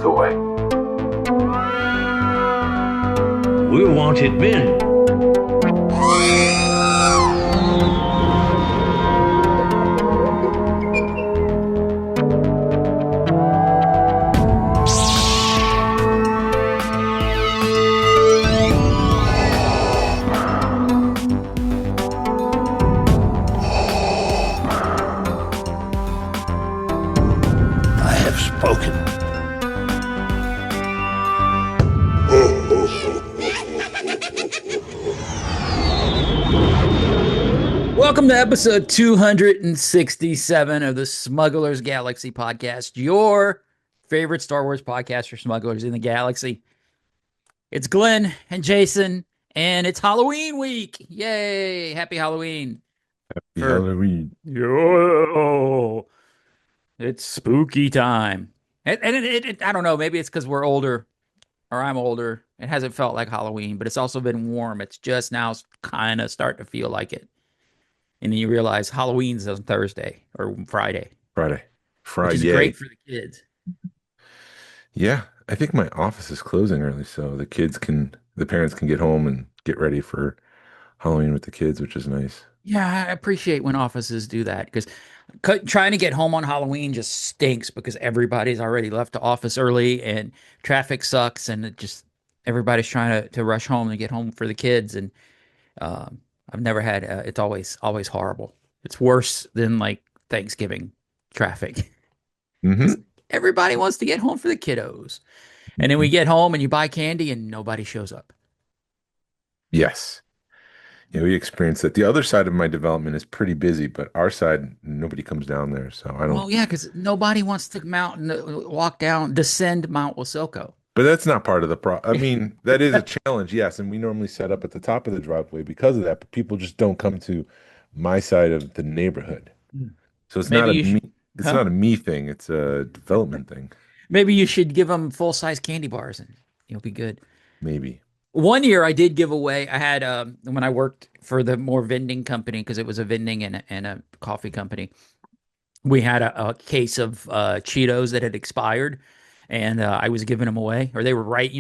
the way. We're wanted men. I have spoken. Welcome to episode 267 of the Smugglers Galaxy podcast, your favorite Star Wars podcast for smugglers in the galaxy. It's Glenn and Jason, and it's Halloween week. Yay! Happy Halloween. Halloween. Yo, it's spooky time. And I don't know, maybe it's because we're older, or I'm older. It hasn't felt like Halloween, but it's also been warm. It's just now kind of starting to feel like it. And then you realize Halloween's on Thursday or Friday, Friday. which is great for the kids. Yeah, I think my office is closing early, so the parents can get home and get ready for Halloween with the kids, which is nice. Yeah, I appreciate when offices do that because trying to get home on Halloween just stinks because everybody's already left the office early and traffic sucks and it just everybody's trying to rush home and get home for the kids. And I've never had it's always horrible. It's worse than like Thanksgiving traffic. Mm-hmm. Everybody wants to get home for the kiddos. And then we get home and you buy candy and nobody shows up. Yes. Yeah, we experienced that. The other side of my development is pretty busy, but our side, nobody comes down there, so I don't. Well, yeah, because nobody wants to descend Mount Wasilko. But that's not part of the I mean, that is a challenge, yes, and we normally set up at the top of the driveway because of that, but people just don't come to my side of the neighborhood. So it's Maybe not a you me, should, it's huh? not a me thing, it's a development thing. Maybe you should give them full-size candy bars and you'll be good. Maybe. One year I did give away, I had, when I worked for the more vending company, because it was a vending and a coffee company, we had a case of Cheetos that had expired and I was giving them away, or they were right,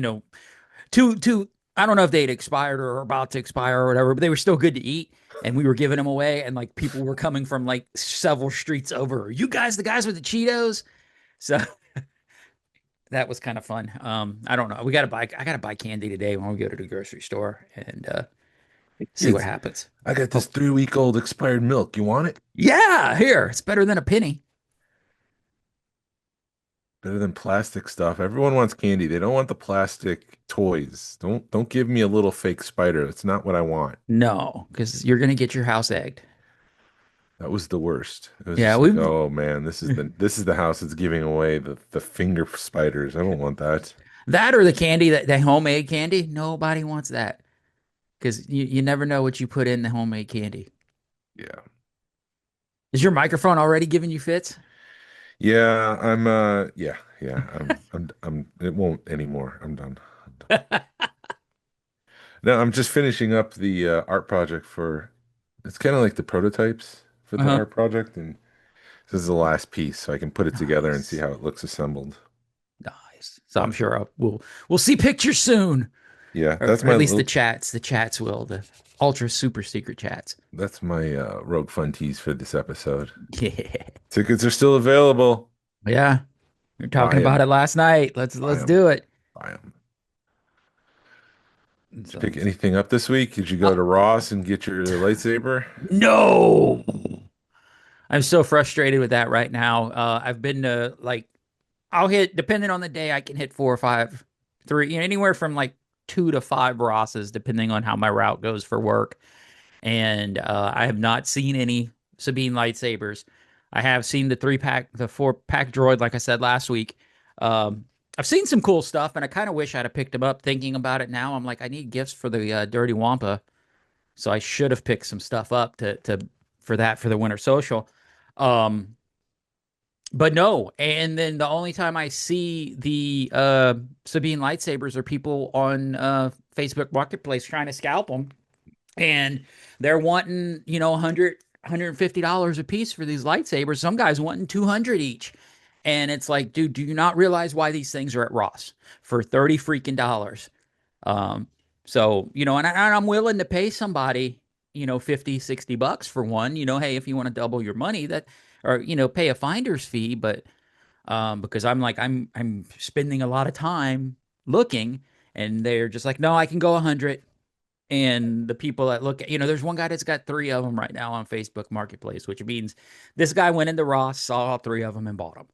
two, I don't know if they'd expired or about to expire or whatever, but they were still good to eat. And we were giving them away, and like people were coming from like several streets over. You guys, the guys with the Cheetos. So that was kind of fun. I don't know. I gotta buy candy today when we go to the grocery store and see what It's, happens. I got this Hope- 3-week-old expired milk. You want it? Yeah, here. It's better than a penny. Better than plastic stuff. Everyone wants candy. They don't want the plastic toys. Don't give me a little fake spider. That's not what I want. No, because you're gonna get your house egged. That was the worst. It was Yeah, just like, we oh man, this is the house that's giving away the finger spiders. I don't want that. that or the candy that homemade candy. Nobody wants that because you never know what you put in the homemade candy. Yeah. Is your microphone already giving you fits? Yeah, I'm it won't anymore. I'm done. No, I'm just finishing up the art project for it's kind of like the prototypes for the Uh-huh. art project, and this is the last piece, so I can put it together and see Nice. how it looks assembled. Nice. So I'm But sure we'll see pictures soon, yeah, or at least the chats will, the ultra super secret chats. that's my Rogue Fun tease for this episode. Yeah. Tickets are still available. Yeah. We were talking Buy about them. it last night. Buy Let's them. do it. Buy them. Did you So, pick anything up this week? Did you go to Ross and get your lightsaber? no. I'm so frustrated with that right now. I've been to like I'll hit depending on the day, I can hit 4 or 5, three, anywhere from like 2 to 5 Rosses, depending on how my route goes for work. And I have not seen any Sabine lightsabers. I have seen the 4-pack droid, like I said last week. I've seen some cool stuff, and I kind of wish I'd have picked them up. Thinking about it now, I'm like, I need gifts for the Dirty Wampa, so I should have picked some stuff up to for that for the winter social. Um, but no, and then the only time I see the Sabine lightsabers are people on Facebook Marketplace trying to scalp them, and they're wanting, 100 $150 a piece for these lightsabers. Some guys wanting 200 each. And it's like, dude, do you not realize why these things are at Ross for 30 freaking dollars? Um, so, and I'm willing to pay somebody, 50, $60 for one, hey, if you want to double your money that, or, pay a finder's fee, but, because I'm spending a lot of time looking and they're just like, no, I can go 100. And the people that look at, there's one guy that's got three of them right now on Facebook Marketplace, which means this guy went into Ross, saw all three of them and bought them.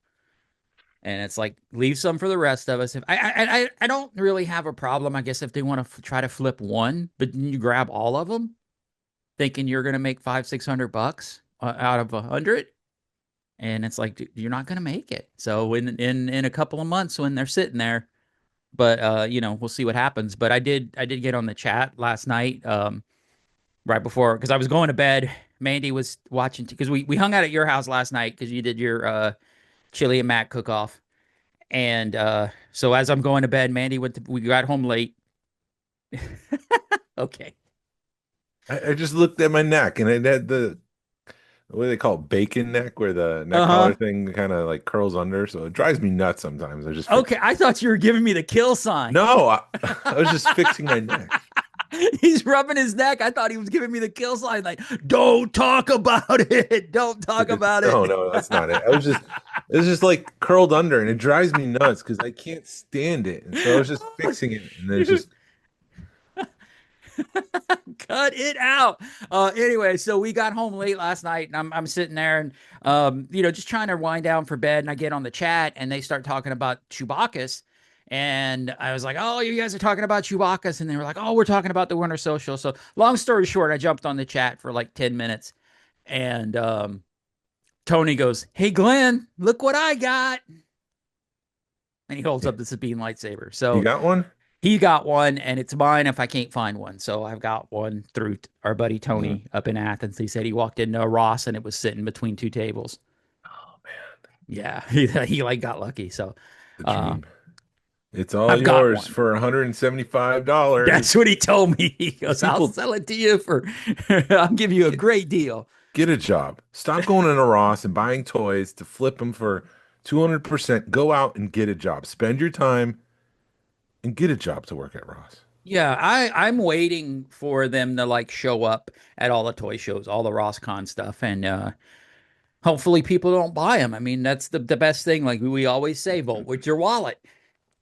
And it's like, leave some for the rest of us. If I don't really have a problem, I guess, if they want to try to flip one, but you grab all of them, thinking you're going to make 500-600 bucks out of 100, and it's like, dude, you're not going to make it. So in a couple of months when they're sitting there, but we'll see what happens. But I did get on the chat last night, right before, because I was going to bed. Mandy was watching because we hung out at your house last night because you did your chili and mac cook off. And so as I'm going to bed, Mandy we got home late. Okay. I just looked at my neck and it had what do they call it? Bacon neck, where the neck Uh-huh. collar thing kind of like curls under. So it drives me nuts sometimes. I just fix Okay. I thought you were giving me the kill sign. No, I was just fixing my neck. He's rubbing his neck. I thought he was giving me the kill sign. Like, don't talk about it. Don't talk about No, it. no, that's not it. It was just like curled under, and it drives me nuts because I can't stand it. And so I was just fixing it, and there's Dude, just cut it out. Anyway, so we got home late last night, and I'm sitting there and just trying to wind down for bed, and I get on the chat, and they start talking about Chewbacca's. And I was like, oh, you guys are talking about Chewbacca's. And they were like, oh, we're talking about the Winter Social. So long story short, I jumped on the chat for like 10 minutes. And Tony goes, hey, Glenn, look what I got. And he holds up the Sabine lightsaber. you So got one? he got one, and it's mine if I can't find one. So I've got one through our buddy Mm. Tony up in Athens. He said he walked into a Ross and it was sitting between two tables. Oh man, Yeah, he like got lucky. So the uh, dream. It's all I've got yours one. for $175. That's what he told me. He goes, I'll People sell it to you for, I'll give you a get, great deal. get a job. Stop going into Ross and buying toys to flip them for 200%. Go out and get a job. Spend your time and get a job to work at Ross. Yeah, I'm waiting for them to like show up at all the toy shows, all the RossCon stuff, and hopefully people don't buy them. I mean, that's the best thing. Like we always say, vote with your wallet.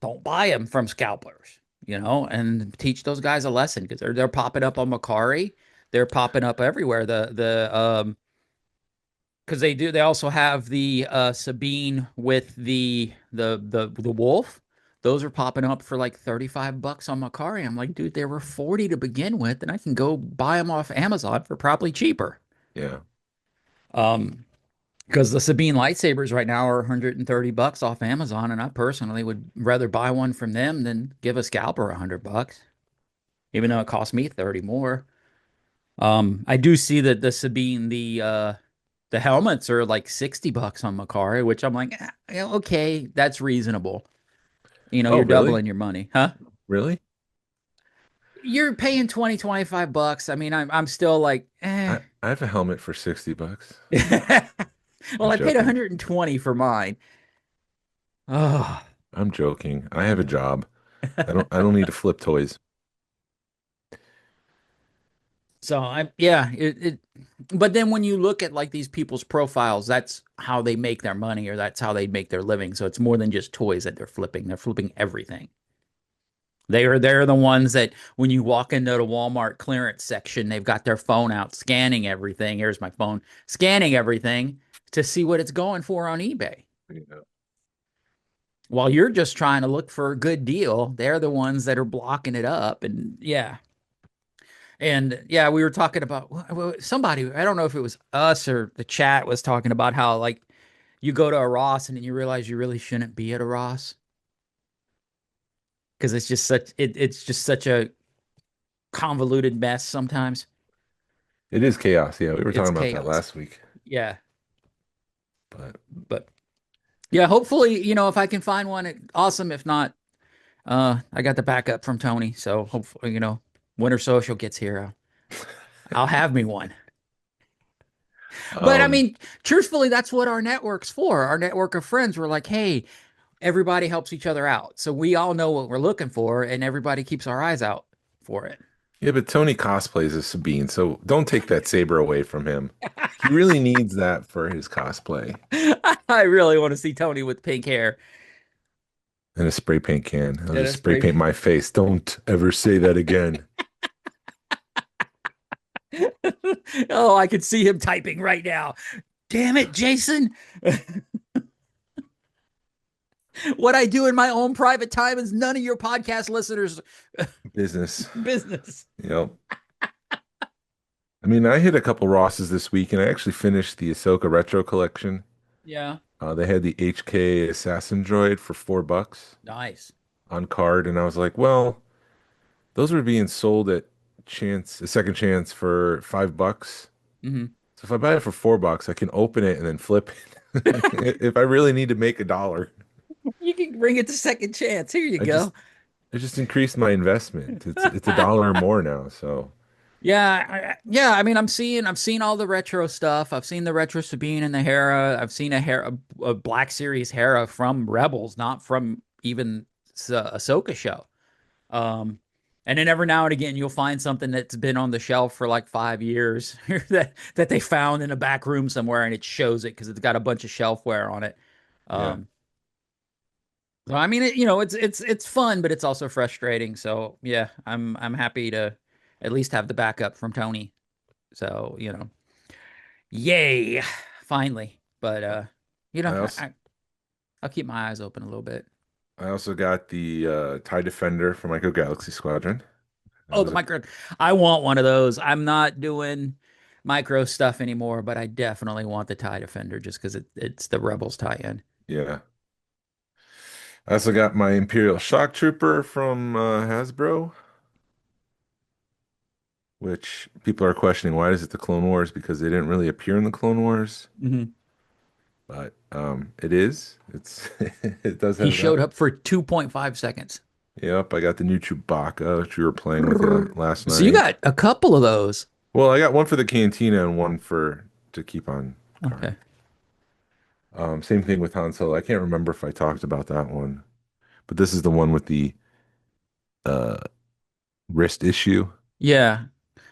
Don't buy them from scalpers, and teach those guys a lesson because they're popping up on Macari. They're popping up everywhere. Because they also have the Sabine with the wolf. Those are popping up for like $35 on Macari. I'm like, dude, they were 40 to begin with, and I can go buy them off Amazon for probably cheaper. Yeah. Um, because the Sabine lightsabers right now are $130 off Amazon, and I personally would rather buy one from them than give a scalper $100, even though it cost me 30 more. I do see that the Sabine, the helmets are like $60 on Macari, which I'm like, yeah, okay, that's reasonable. Oh, You're really? doubling your money, huh? Really? You're paying 20, $25. I mean, I'm still like, eh. I have a helmet for $60. Well, I'm I paid joking. 120 for mine. Oh, I'm joking. I I have a know. job. I don't need to flip toys. So yeah, but then when you look at like these people's profiles, that's how they make their money or that's how they make their living. So it's more than just toys that they're flipping. They're flipping everything. They're the ones that when you walk into the Walmart clearance section, they've got their phone out scanning everything. Here's my phone, scanning everything to see what it's going for on eBay. Yeah. While you're just trying to look for a good deal, they're the ones that are blocking it up. And yeah. And yeah, we were talking about somebody, I don't know if it was us or the chat was talking about how like you go to a Ross and then you realize you really shouldn't be at a Ross because it's just such a convoluted mess sometimes. It is chaos. Yeah, we were It's talking about that chaos. last week. Yeah. But But yeah, hopefully, if I can find one, awesome. If not, I got the backup from Tony. So hopefully, Winter Social gets here. I'll have me one. But I Um, mean, truthfully, that's what our network's for. Our network of friends were like, hey, everybody helps each other out. So we all know what we're looking for, and everybody keeps our eyes out for it. yeah, but Tony cosplays as Sabine, so don't take that saber away from him. He really needs that for his cosplay I really want to see Tony with pink hair and a spray paint can. I'll and just a spray spray. paint my face. Don't ever say that again. Oh, I could see him typing right now. Damn it, Jason. What I do in my own private time is none of your podcast listeners' Business. business. Yep. I mean, I hit a couple Rosses this week, and I actually finished the Ahsoka Retro Collection. Yeah. They had the HK Assassin Droid for $4 Nice. on card, and I was like, well, those were being sold at a second chance for $5. Hmm. So if I buy it for $4, I can open it and then flip it. If I really need to make $1, You can bring it to second chance. Here you I just go. I just increased my investment. It's $1 more now, so Yeah, I mean, I've seen all the retro stuff. I've seen the retro Sabine and the Hera. I've seen a Black Series Hera from Rebels, not from even Ahsoka show. Um, and then every now and again, you'll find something that's been on the shelf for like 5 years that they found in a back room somewhere, and it shows it because it's got a bunch of shelfware on it. yeah. Um, so I mean, it's fun, but it's also frustrating. So yeah, I'm happy to at least have the backup from Tony. So yay, finally. But I also I'll keep my eyes open a little bit. I also got the TIE Defender for Micro Galaxy Squadron. That Oh, was the a micro. I want one of those. I'm not doing micro stuff anymore, but I definitely want the TIE Defender just because it's the Rebels tie-in. yeah. I also got my Imperial Shock Trooper from Hasbro, which people are questioning why is it the Clone Wars because they didn't really appear in the Clone Wars, Hmm. but it is. It's it does He have that. showed up for 2.5 seconds. Yep, I got the new Chewbacca, which we were playing with last So you night. got a couple of those. Well, I got one for the Cantina and one for to keep on card. Okay. Same thing with Han Solo. I can't remember if I talked about that one, but this is the one with the uh wrist issue. Yeah.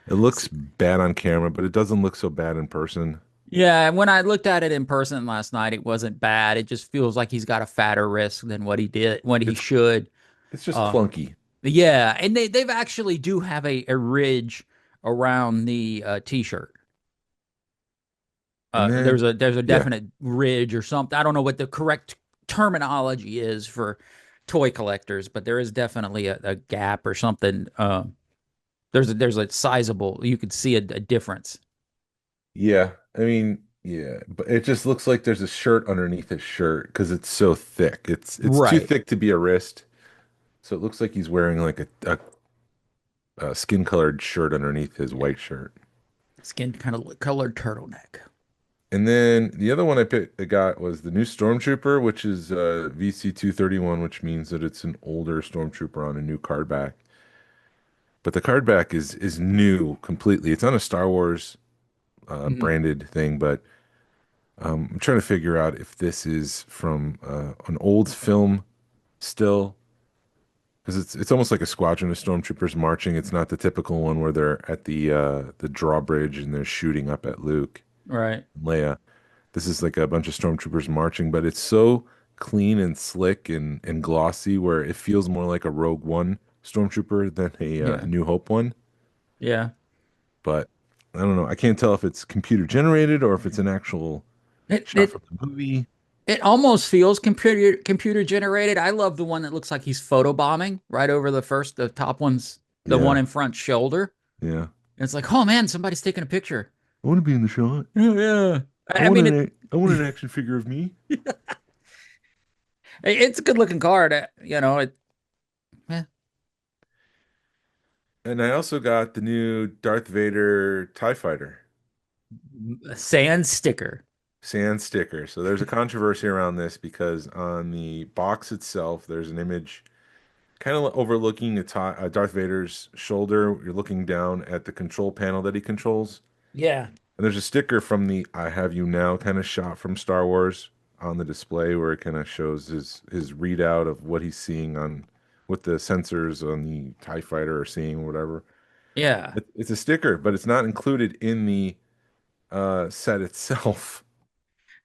It looks bad on camera, but it doesn't look so bad in person. Yeah, when I looked at it in person last night, it wasn't bad. It just feels like he's got a fatter wrist than what he It's should. it's just Uh, clunky. yeah, and they've actually do have a ridge around the t-shirt. And then There's a yeah, definite ridge or something. I don't know what the correct terminology is for toy collectors, but there is definitely a gap or something. There's a sizable. You could see a difference. yeah. I mean, yeah, but it just looks like there's a shirt underneath his shirt because it's so thick. It's too Right. thick to be a wrist. So it looks like he's wearing like a skin colored shirt underneath his white shirt. Skin kind of colored turtleneck. And then the other one I got was the new Stormtrooper, which is VC-231, which means that it's an older Stormtrooper on a new card back. But the card back is new completely. It's on a Star Wars Mhm. branded thing, but I'm trying to figure out if this is from an old film still, because it's almost like a squadron of stormtroopers marching. It's not the typical one where they're at the drawbridge and they're shooting up at Luke Right. and Leia. This is like a bunch of stormtroopers marching, but it's so clean and slick and glossy where it feels more like a Rogue One stormtrooper than a Yeah. New Hope one. Yeah. But I don't know. I can't tell if it's computer generated or if it's an actual It shot it from the movie. it almost feels computer generated. I love the one that looks like he's photobombing right over the top one's the one Yeah, in front shoulder. yeah. And it's like, oh man, somebody's taking a picture. I want to be in the shot. Yeah, yeah. I mean I want an action figure of me. it's a good looking card. Eh, And I also got the new Darth Vader TIE Fighter sand sticker. sand sticker. So there's a controversy around this because on the box itself, there's an image kind of overlooking Darth Vader's shoulder. You're looking down at the control panel that he controls. Yeah. And there's a sticker from the "I Have You Now" kind of shot from Star Wars on the display where it kind of shows his readout of what he's seeing on what the sensors on the TIE fighter are seeing, or whatever. Yeah. It's a sticker, but it's not included in the set itself.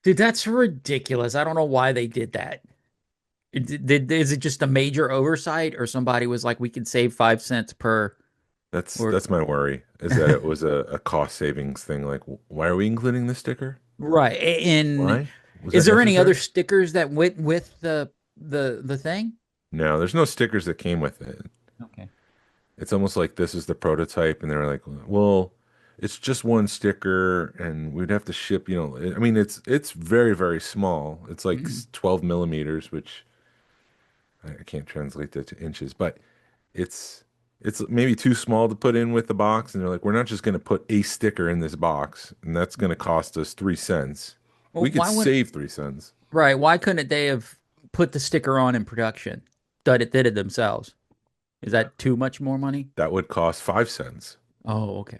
Dude, that's ridiculous. I don't know why they did that. Is it just a major oversight or somebody was like, we can save 5 cents per or That's my worry, is that it was a cost savings thing. Like, why are we including this sticker? right. And Why? Was is that there any other necessary? stickers that went with the thing? No, there's no stickers that came with it. Okay. It's almost like this is the prototype, and they're like, well, it's just one sticker, and we'd have to ship, I mean, it's very, very small. It's like Mhm. 12 millimeters, which I can't translate that to inches, but it's it's maybe too small to put in with the box, and they're like, we're not just going to put a sticker in this box, and that's going to cost us 3 cents. Well, We could why would save 3 cents. right? Why couldn't they have put the sticker on in production? Did it themselves? Is that too much more money? That would cost 5 cents. Oh, okay.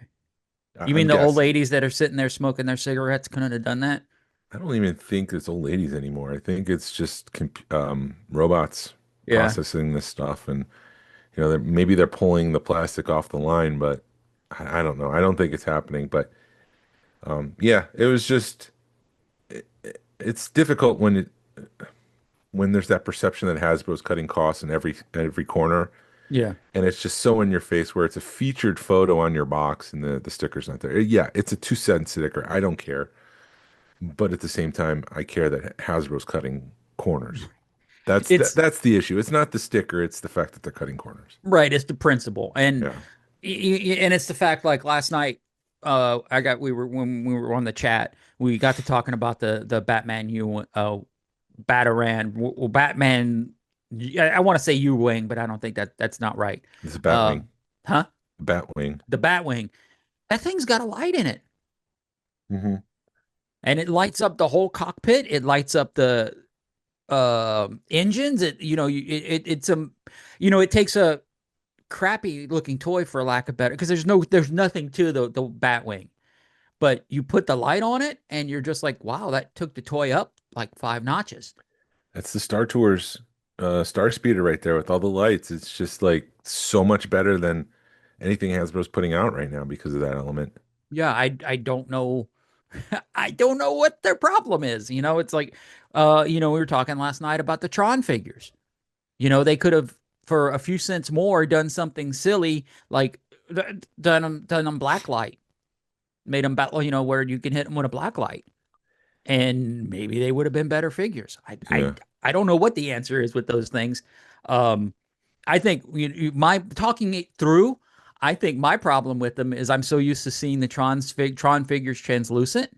You mean I'm the old guessing. ladies that are sitting there smoking their cigarettes couldn't have done that? I don't even think it's old ladies anymore. I think it's just robots Yeah. processing this stuff, and maybe they're pulling the plastic off the line, but I don't know. I don't think it's happening. But yeah, it was just it's difficult when there's that perception that Hasbro's cutting costs in every corner, Yeah. and it's just so in your face where it's a featured photo on your box and the sticker's not there. Yeah, it's a 2 cent sticker. I don't care, but at the same time, I care that Hasbro's cutting corners. It's That's the issue. It's not the sticker, it's the fact that they're cutting corners. right. It's the principle, and Yeah. and it's the fact. Like last night, we were when we were on the chat, we got to talking about the Batman Batarang. Well, Batman. I want to say U-wing, but I don't think that's not right. It's a Batwing. Um, huh? Batwing. The Batwing. That thing's got a light in it, Hmm. and it lights up the whole cockpit. It lights up the engines. It takes a crappy looking toy for lack of better because there's nothing to the Batwing, but you put the light on it and you're just like, wow, that took the toy up like 5 notches. That's the Star Tours Star Speeder right there with all the lights. It's just like so much better than anything Hasbro's putting out right now because of that element. Yeah, I don't know. I don't know what their problem is. It's like we were talking last night about the Tron figures. They could have for a few cents more done something silly like done them black light, made them where you can hit them with a black light, and maybe they would have been better figures. I I Yeah. I don't know what the answer is with those things. Um, I think my talking it through. I think my problem with them is I'm so used to seeing the Tron figures translucent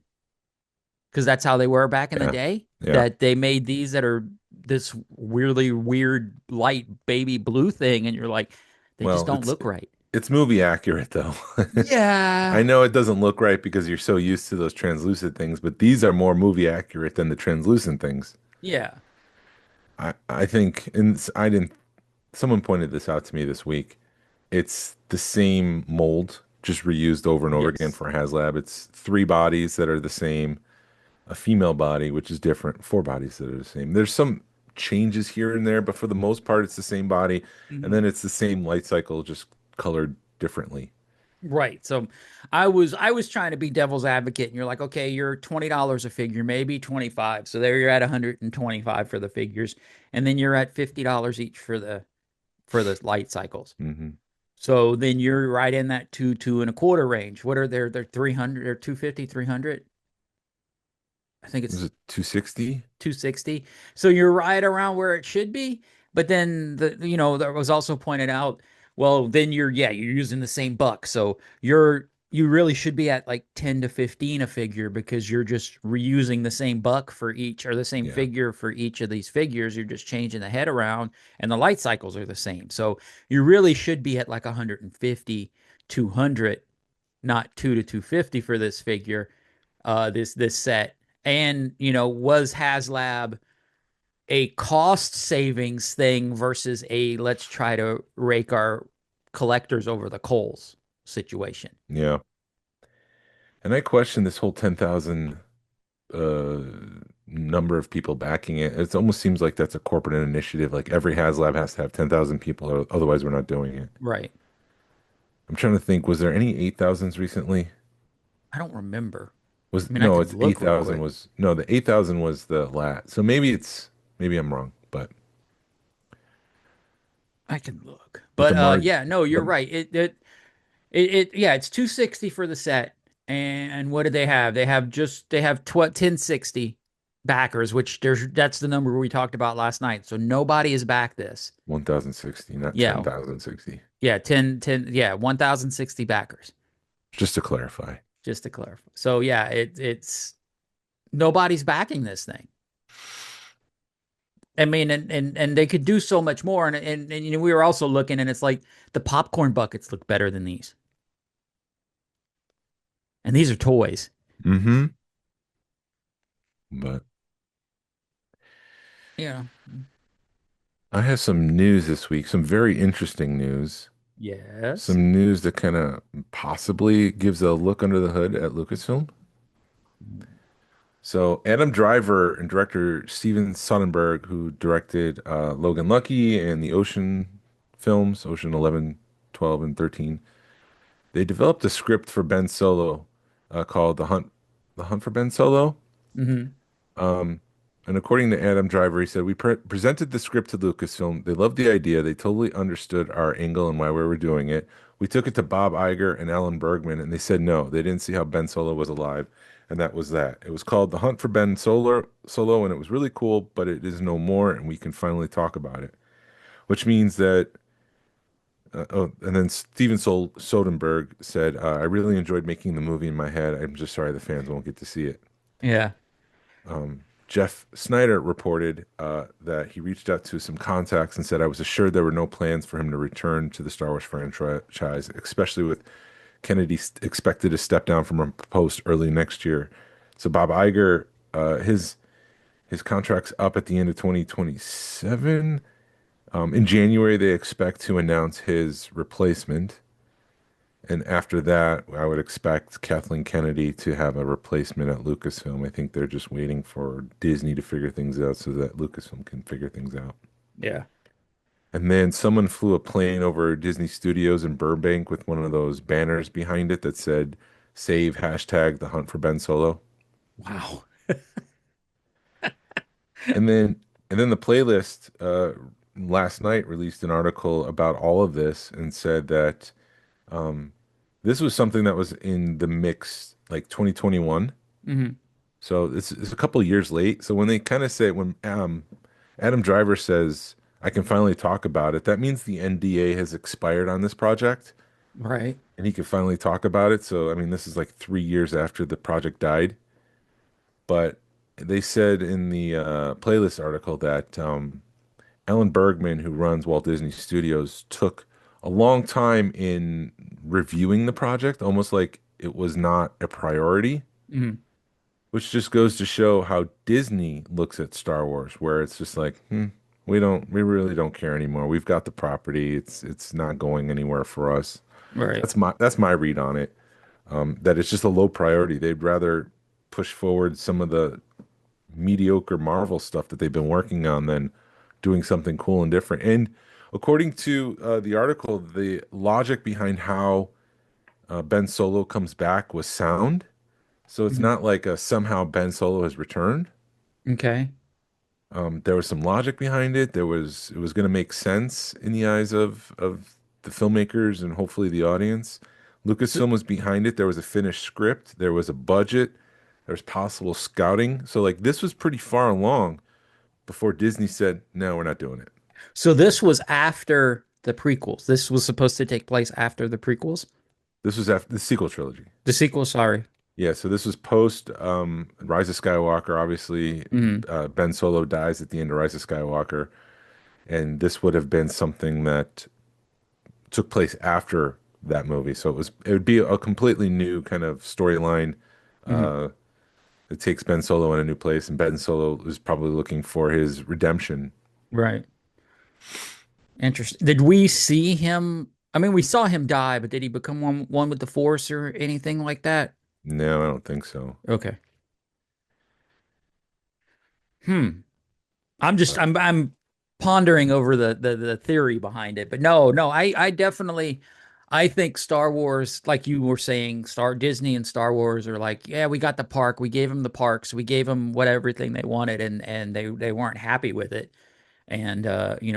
because that's how they were back in the Yeah. day. Yeah. That they made these that are this weirdly weird light baby blue thing, and you're like, they just Well, don't look right. it's movie accurate though. Yeah, I know it doesn't look right because you're so used to those translucent things, but these are more movie accurate than the translucent things. yeah, I think, and I didn't. Someone pointed this out to me this week. It's the same mold, just reused over and over again yes. for HasLab. It's three bodies that are the same, a female body, which is different, four bodies that are the same. There's some changes here and there, but for the most part, it's the same body. And Mhm. then it's the same light cycle, just colored differently. Right. So I was trying to be devil's advocate, and you're like, okay, you're $20 a figure, maybe 25. So there you're at 125 for the figures, and then you're at $50 each for the light cycles. Hmm. So then you're right in that two and a quarter range. What are their 300 or 250, 300? I think Was it's it 260? 260. So you're right around where it should be. But then that was also pointed out, well, then you're using the same buck. So you really should be at like 10 to 15 a figure because you're just reusing the same buck for each or the same Yeah. figure for each of these figures. You're just changing the head around and the light cycles are the same. So you really should be at like 150, 200, not 2 to 250 for this figure, this set. And was HasLab a cost savings thing versus a let's try to rake our collectors over the coals situation? Yeah. And I question this whole 10,000 uh number of people backing it. It almost seems like that's a corporate initiative. Like every HasLab has to have 10,000 people, or otherwise we're not doing it. Right. I'm trying to think, was there any 8,000s recently? I don't remember. I Was mean, I no, could it's look real 8,000 quick. was no, the 8,000 was the last. So maybe I'm wrong, but I can look. but the But marg yeah, no, you're the right. Yeah, it's 260 for the set. And what do they have? They have 1060 backers, which that's the number we talked about last night. So nobody is back this. 1,060, not Yeah. 10,060. Yeah, 10, yeah, 1060 backers, Just to clarify. just to clarify. So yeah, it's nobody's backing this thing. I mean, and they could do so much more. And you know, we were also looking, and it's like the popcorn buckets look better than these. And these are toys. Mm-hmm. But Yeah. I have some news this week, some very interesting news. Yes. Some news that kind of possibly gives a look under the hood at Lucasfilm. So Adam Driver and director Steven Soderbergh, who directed Logan Lucky and the Ocean films, Ocean 11, 12, and 13, they developed a script for Ben Solo called The Hunt for Ben Solo. Hmm. Um, and according to Adam Driver, he said, we presented the script to Lucasfilm. They loved the idea. They totally understood our angle and why we were doing it. We took it to Bob Iger and Alan Bergman, and they said no. They didn't see how Ben Solo was alive, and that was that. It was called The Hunt for Ben Solo, and it was really cool, but it is no more, and we can finally talk about it. Which means that, and then Soderbergh said, I really enjoyed making the movie in my head. I'm just sorry the fans won't get to see it. Yeah. Jeff Snyder reported that he reached out to some contacts and said, I was assured there were no plans for him to return to the Star Wars franchise, especially with Kennedy expected to step down from a post early next year. So Bob Iger, his contract's up at the end of 2027. In January, they expect to announce his replacement. And after that, I would expect Kathleen Kennedy to have a replacement at Lucasfilm. I think they're just waiting for Disney to figure things out so that Lucasfilm can figure things out. Yeah. And then someone flew a plane over Disney Studios in Burbank with one of those banners behind it that said, save hashtag the hunt for Ben Solo. Wow. And then the playlist last night released an article about all of this and said that um, this was something that was in the mix like 2021. Hmm. So it's a couple of years late. So when they kind of say when Adam Driver says I can finally talk about it, that means the NDA has expired on this project Right. and he can finally talk about it. So I mean, this is like 3 years after the project died. But they said in the playlist article that Alan Bergman, who runs Walt Disney Studios, took a long time in reviewing the project, almost like it was not a priority. Hmm. Which just goes to show how Disney looks at Star Wars, where it's just like, we really don't care anymore. We've got the property. It's not going anywhere for us. Right. That's my read on it. That it's just a low priority. They'd rather push forward some of the mediocre Marvel stuff that they've been working on than doing something cool and different. And according to the article, the logic behind how Ben Solo comes back was sound. So it's Mhm. not like somehow Ben Solo has returned. Okay. There was some logic behind it. It was going to make sense in the eyes of the filmmakers and hopefully the audience. So, Lucasfilm was behind it. There was a finished script. There was a budget. There was possible scouting. So like this was pretty far along before Disney said, "No, we're not doing it." so this was after the prequels. This was supposed to take place after the prequels. This was after the sequel trilogy. The sequel, sorry. Yeah, so this was post Rise of Skywalker. Obviously, Hmm. Ben Solo dies at the end of Rise of Skywalker, and this would have been something that took place after that movie. So it would be a completely new kind of storyline. Hmm. Uh, it takes Ben Solo in a new place, and Ben Solo is probably looking for his redemption. Right. Interesting. Did we see him? I mean, we saw him die, but did he become one with the Force or anything like that? No, I don't think so. Okay. Hmm. I'm just Uh, I'm pondering over the theory behind it. But no, I definitely I think Star Wars, like you were saying, Star Disney and Star Wars are like, yeah, we got the park, we gave them the parks, we gave them what everything they wanted, and they weren't happy with it. And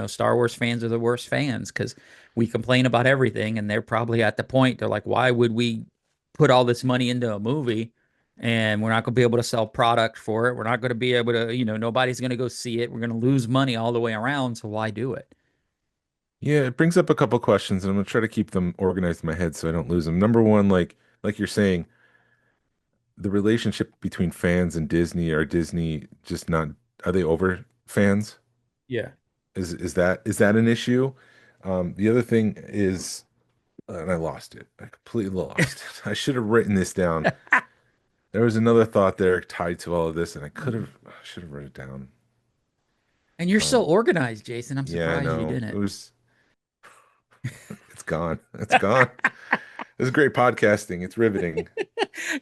Star Wars fans are the worst fans because we complain about everything, and they're probably at the point they're like, why would we put all this money into a movie and we're not going to be able to sell product for it? We're not going to be able to, nobody's going to go see it. We're going to lose money all the way around. So why do it? yeah, it brings up a couple questions, and I'm gonna try to keep them organized in my head so I don't lose them. Number one, like you're saying, the relationship between fans and Disney, are Disney just not, are they over fans? Yeah. Is that an issue? The other thing is, and I lost it. I completely lost it. I should have written this down. There was another thought there tied to all of this, and I should have written it down. And you're so Um, organized, Jason. I'm yeah, I surprised you know. didn't. It's gone. It's gone. This is great podcasting. It's riveting.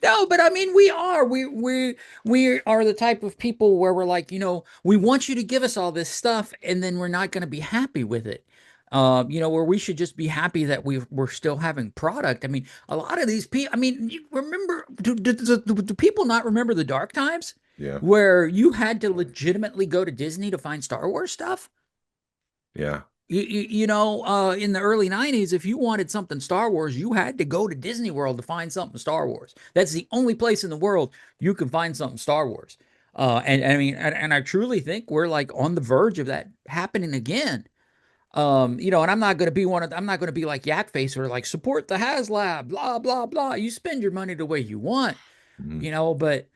No, but I mean, we are. We are the type of people where we're like, we want you to give us all this stuff, and then we're not going to be happy with it. Where we should just be happy that we're still having product. I mean, a lot of these people. I mean, you remember? Do people not remember the dark times Yeah. where you had to legitimately go to Disney to find Star Wars stuff? Yeah. In the early 90s, if you wanted something Star Wars, you had to go to Disney World to find something Star Wars. That's the only place in the world you can find something Star Wars. And I mean, and I truly think we're like on the verge of that happening again. And I'm not going to be like Yak Face or like support the HasLab, blah, blah, blah. You spend your money the way you want, Mhm. but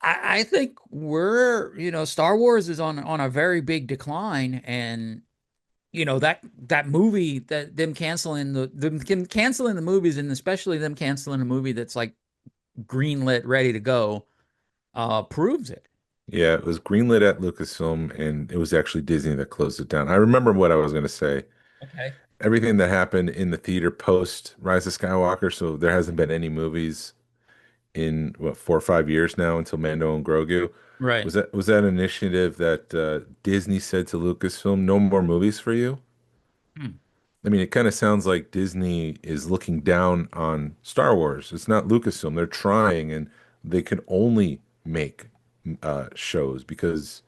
I think Star Wars is on a very big decline. And that movie, that them canceling the movies, and especially them canceling a movie that's like greenlit ready to go, proves it. Yeah, it was greenlit at Lucasfilm, and it was actually Disney that closed it down. I remember what I was going to say. Okay. Everything that happened in the theater post Rise of Skywalker, so there hasn't been any movies in what, 4 or 5 years now until Mando and Grogu. Right. Was that an initiative that Disney said to Lucasfilm, no more movies for you? Hmm. I mean, it kind of sounds like Disney is looking down on Star Wars. It's not Lucasfilm. They're trying, and they can only make shows because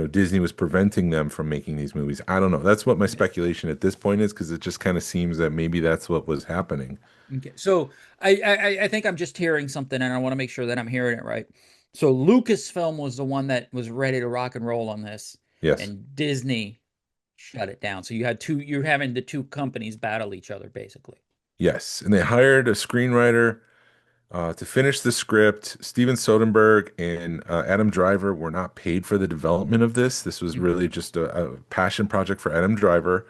Disney was preventing them from making these movies. I don't know. That's what my speculation at this point is, because it just kind of seems that maybe that's what was happening. Okay. So I think I'm just hearing something, and I want to make sure that I'm hearing it right. So Lucasfilm was the one that was ready to rock and roll on this, Yes. and Disney shut it down. So you're having the two companies battle each other basically. Yes. And they hired a screenwriter to finish the script. Steven Soderbergh and Adam Driver were not paid for the development of this. This was Okay. really just a passion project for Adam Driver,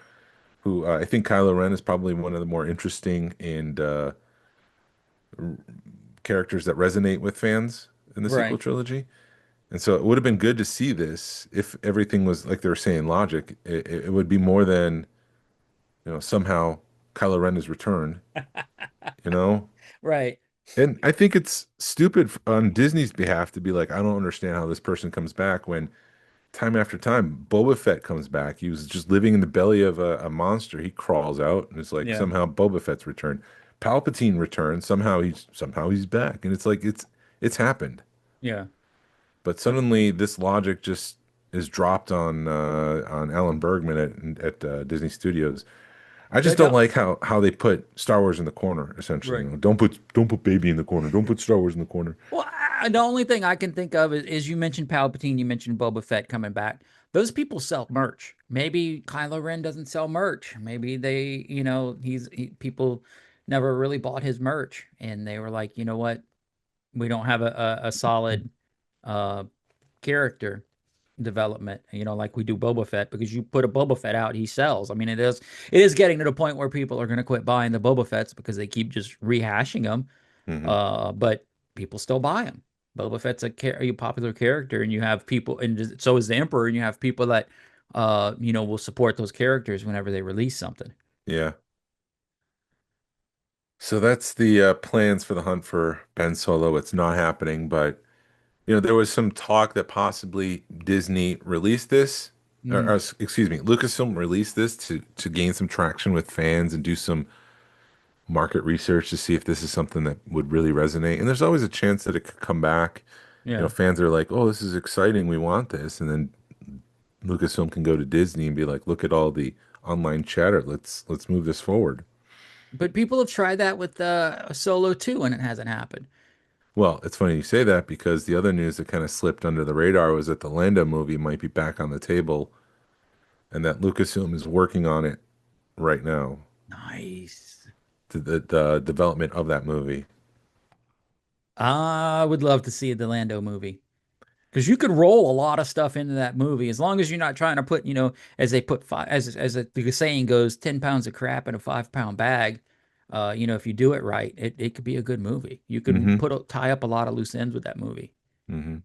who I think Kylo Ren is probably one of the more interesting and characters that resonate with fans in the sequel Right. trilogy. And so it would have been good to see this if everything was like they were saying logic. It would be more than, somehow Kylo Ren has returned, you know? Right. And I think it's stupid on Disney's behalf to be like, I don't understand how this person comes back when time after time Boba Fett comes back. He was just living in the belly of a monster. He crawls out and it's like Yeah. somehow Boba Fett's returned. Palpatine returned. Somehow he's back. And it's like it's happened. Yeah. But suddenly this logic just is dropped on Alan Bergman at Disney Studios. I just That don't no, like how they put Star Wars in the corner, essentially. right. Don't put baby in the corner. Don't put Star Wars in the corner. Well, the only thing I can think of is you mentioned Palpatine, you mentioned Boba Fett coming back. Those people sell merch. Maybe Kylo Ren doesn't sell merch. Maybe people never really bought his merch, and they were like, you know what, we don't have a solid uh character development, like we do Boba Fett, because you put a Boba Fett out, he sells. I mean, it is getting to the point where people are going to quit buying the Boba Fetts because they keep just rehashing them. Hmm. But people still buy them. Boba Fett's a popular character, and you have people, and so is the Emperor, and you have people that will support those characters whenever they release something. Yeah. So that's the plans for the hunt for Ben Solo. It's not happening, but there was some talk that possibly Disney released this, Mm, excuse me, Lucasfilm released this to gain some traction with fans and do some market research to see if this is something that would really resonate. And there's always a chance that it could come back. yeah. Fans are like, "Oh, this is exciting. We want this." And then Lucasfilm can go to Disney and be like, "Look at all the online chatter. Let's move this forward." But people have tried that with Solo 2 and it hasn't happened. Well, it's funny you say that because the other news that kind of slipped under the radar was that the Lando movie might be back on the table and that Lucasfilm is working on it right now, Nice. the development of that movie. I would love to see the Lando movie because you could roll a lot of stuff into that movie as long as you're not trying to put, as they put five, the saying goes, 10 pounds of crap in a 5 pound bag. If you do it right, it could be a good movie. You could Hmm. tie up a lot of loose ends with that movie. Hmm.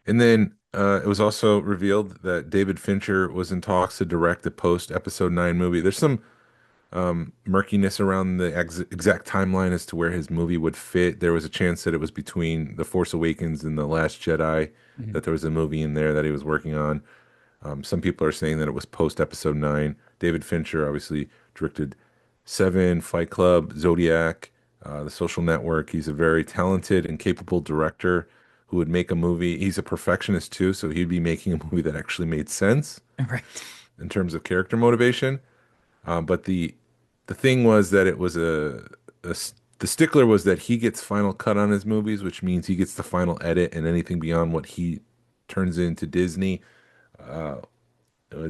And then it was also revealed that David Fincher was in talks to direct the post Episode 9 movie. There's some murkiness around the exact timeline as to where his movie would fit. There was a chance that it was between The Force Awakens and The Last Jedi, Mhm. that there was a movie in there that he was working on. Some people are saying that it was post Episode 9. David Fincher obviously directed Seven, Fight Club, Zodiac, The Social Network. He's a very talented and capable director who would make a movie. He's a perfectionist too, so he'd be making a movie that actually made sense Right. in terms of character motivation. But the thing was that it was the stickler was that he gets final cut on his movies, which means he gets the final edit, and anything beyond what he turns into Disney,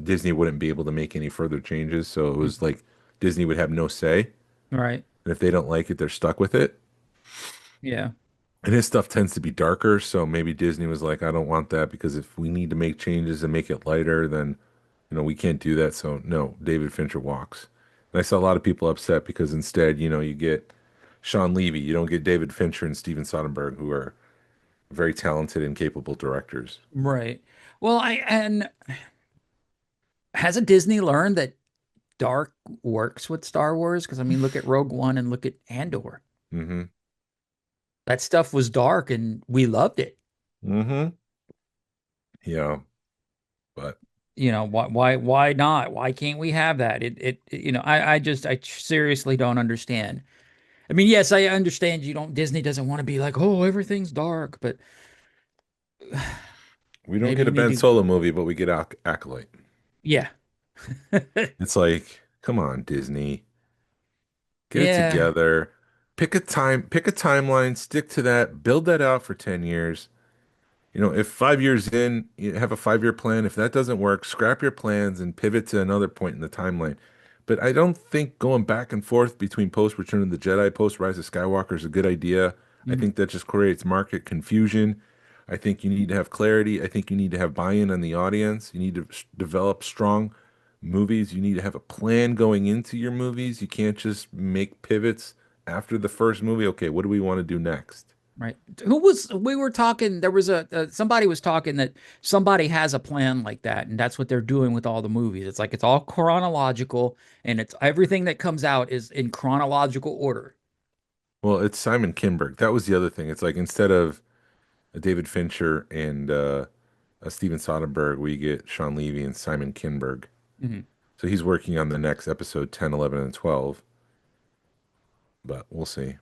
Disney wouldn't be able to make any further changes. So it was like Disney would have no say, Right. and if they don't like it, they're stuck with it. Yeah. And his stuff tends to be darker, so maybe Disney was like, I don't want that because if we need to make changes and make it lighter, then we can't do that. So no, David Fincher walks. And I saw a lot of people upset because instead, you get Sean Levy, you don't get David Fincher and Steven Soderbergh, who are very talented and capable directors. Right. Well, and hasn't Disney learned that dark works with Star Wars? Because I mean, look at Rogue One and look at Andor. Hmm. That stuff was dark and we loved it. Hmm. Yeah, but Why not? Why can't we have that? I seriously don't understand. I mean, yes, I understand Disney doesn't want to be like, oh, everything's dark, but we don't get maybe, a Ben maybe, Solo movie, but we get Acolyte. yeah. It's like, come on, Disney, get it Yeah. together. Pick a timeline, stick to that, build that out for 10 years. If 5 years in, you have a 5-year plan. If that doesn't work, scrap your plans and pivot to another point in the timeline. But I don't think going back and forth between post Return of the Jedi, post Rise of Skywalker is a good idea. I Mhm. think that just creates market confusion. I think you need to have clarity. I think you need to have buy-in on the audience. You need to develop strong movies. You need to have a plan going into your movies. You can't just make pivots after the first movie. Okay, what do we want to do next? Right. We were talking, there was somebody was talking that somebody has a plan like that, and that's what they're doing with all the movies. It's like it's all chronological and it's everything that comes out is in chronological order. Well, it's Simon Kinberg. That was the other thing. It's like instead of David Fincher and Steven Soderbergh, we get Sean Levy and Simon Kinberg. Mhm. So he's working on the next episode 10, 11, and 12, but we'll see.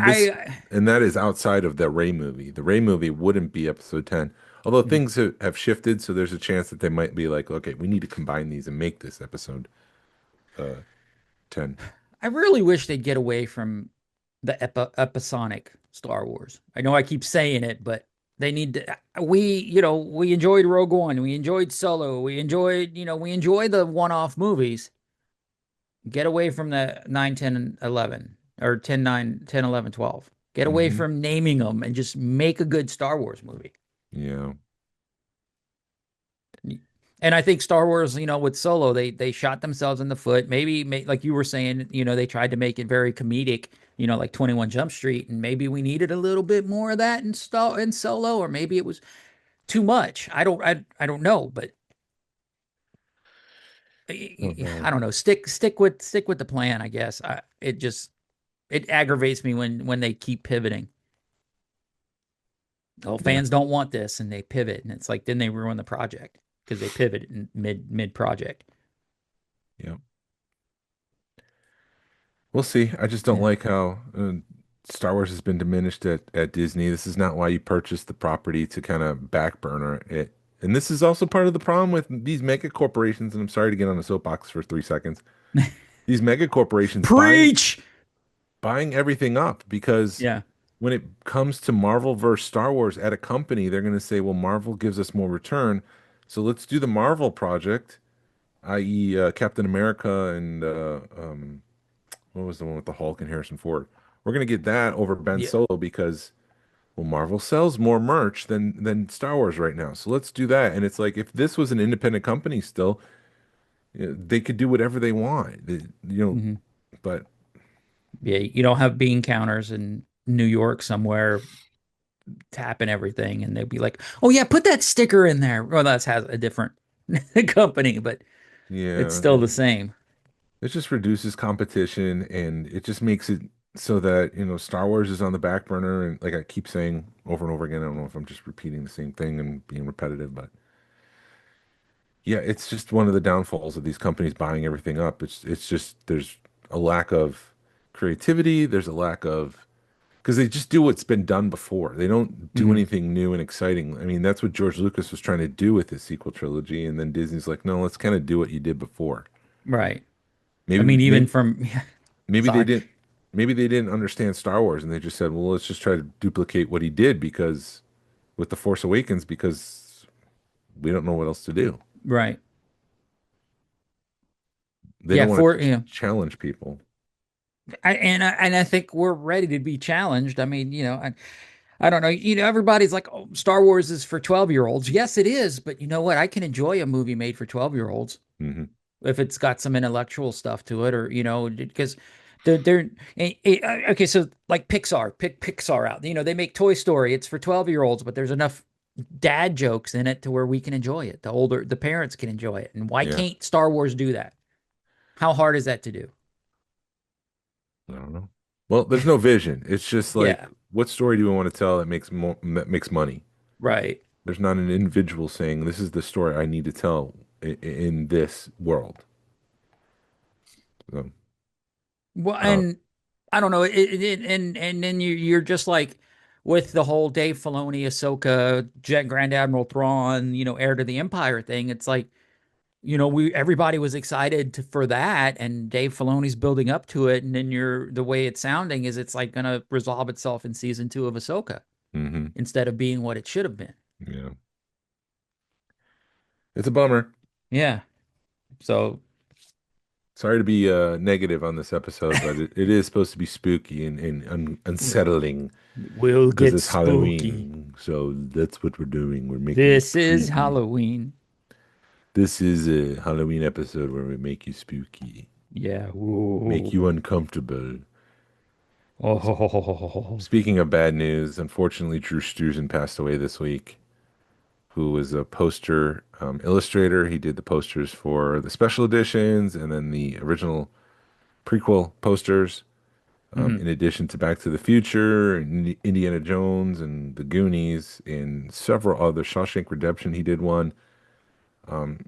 This I and that is outside of the Ray movie. The Ray movie wouldn't be episode 10. Although Mhm. things have shifted, so there's a chance that they might be like, okay, we need to combine these and make this episode uh 10. I really wish they'd get away from the episodic Star Wars. I know I keep saying it, but they need to. We enjoyed Rogue One, we enjoyed Solo, we enjoy the one-off movies. Get away from the 9, 10, and 11, or 10, 9, 10, 11, 12. Get away Hmm. from naming them and just make a good Star Wars movie. Yeah. And I think Star Wars, with Solo, they shot themselves in the foot. Maybe, like you were saying, they tried to make it very comedic, like 21 Jump Street, and maybe we needed a little bit more of that in Solo, or maybe it was too much. I don't know, but Oh I God. don't know. Stick with the plan, I guess. It aggravates me when they keep pivoting. Oh, Yeah. fans don't want this, and they pivot, and it's like then they ruin the project because they pivot in mid project. Yeah. We'll see. I just don't Yeah. like how Star Wars has been diminished at Disney. This is not why you purchased the property to kind of back burner it. And this is also part of the problem with these mega corporations. And I'm sorry to get on a soapbox for 3 seconds. These mega corporations Preach. buying everything up because Yeah. when it comes to Marvel versus Star Wars at a company, they're going to say, well, Marvel gives us more return. So let's do the Marvel project, i.e., Captain America and what was the one with the Hulk and Harrison Ford? We're gonna get that over Ben Yeah. Solo because well, Marvel sells more merch than Star Wars right now. So let's do that. And it's like if this was an independent company still, they could do whatever they want. Hmm. But Yeah. You don't have bean counters in New York somewhere tapping everything, and they'd be like, "Oh yeah, put that sticker in there." Well, that has a different company, but it's yeah, still the same. it just reduces competition and it just makes it so that, Star Wars is on the back burner. And like I keep saying over and over again, I don't know if I'm just repeating the same thing and being repetitive, but yeah, it's just one of the downfalls of these companies buying everything up. It's just there's a lack of creativity, there's a lack of because they just do what's been done before. They don't do Hmm. anything new and exciting. I mean, that's what George Lucas was trying to do with his sequel trilogy, and then Disney's like, "No, let's kind of do what you did before." Right. I Maybe mean, even maybe from maybe they sorry. didn't maybe they didn't understand Star Wars and they just said, "Well, let's just try to duplicate what he did because with The Force Awakens because we don't know what else to do." Right. They Yeah. don't want For to challenge people. I think we're ready to be challenged. I mean, I don't know. Everybody's like, "Oh, Star Wars is for 12-year-olds." Yes, it is, but you know what? I can enjoy a movie made for 12-year-olds Hmm. if it's got some intellectual stuff to it, or because they're okay. So like Pixar, pick Pixar out. They make Toy Story. It's for 12-year-olds, but there's enough dad jokes in it to where we can enjoy it. The parents can enjoy it. And why Yeah. can't Star Wars do that? How hard is that to do? I don't know. Well, there's no vision. It's just like, Yeah, what story do we want to tell that makes money? right. There's not an individual saying, "This is the story I need to tell in this world." So, Well, uh, and I don't know, and then you're just like with the whole Dave Filoni, Ahsoka, Jet Grand Admiral Thrawn, heir to the Empire thing. It's like, we everybody was excited for that, and Dave Filoni's building up to it, and then the way it's sounding is it's like gonna resolve itself in season 2 of Ahsoka hmm instead of being what it should have been. yeah, it's a bummer. Yeah. So Sorry to be negative on this episode, but it is supposed to be spooky and unsettling we'll because get it's spooky. Halloween. So that's what we're doing. We're making it This is creepy. Halloween. This is a Halloween episode where we make you spooky, Yeah. make Whoa. you uncomfortable. Oh. Speaking of bad news, unfortunately, Drew Struzan passed away this week, who was a poster illustrator. He did the posters for the special editions and then the original prequel posters, Mhm. in addition to Back to the Future, and Indiana Jones, and The Goonies, and several other. Shawshank Redemption, he did one.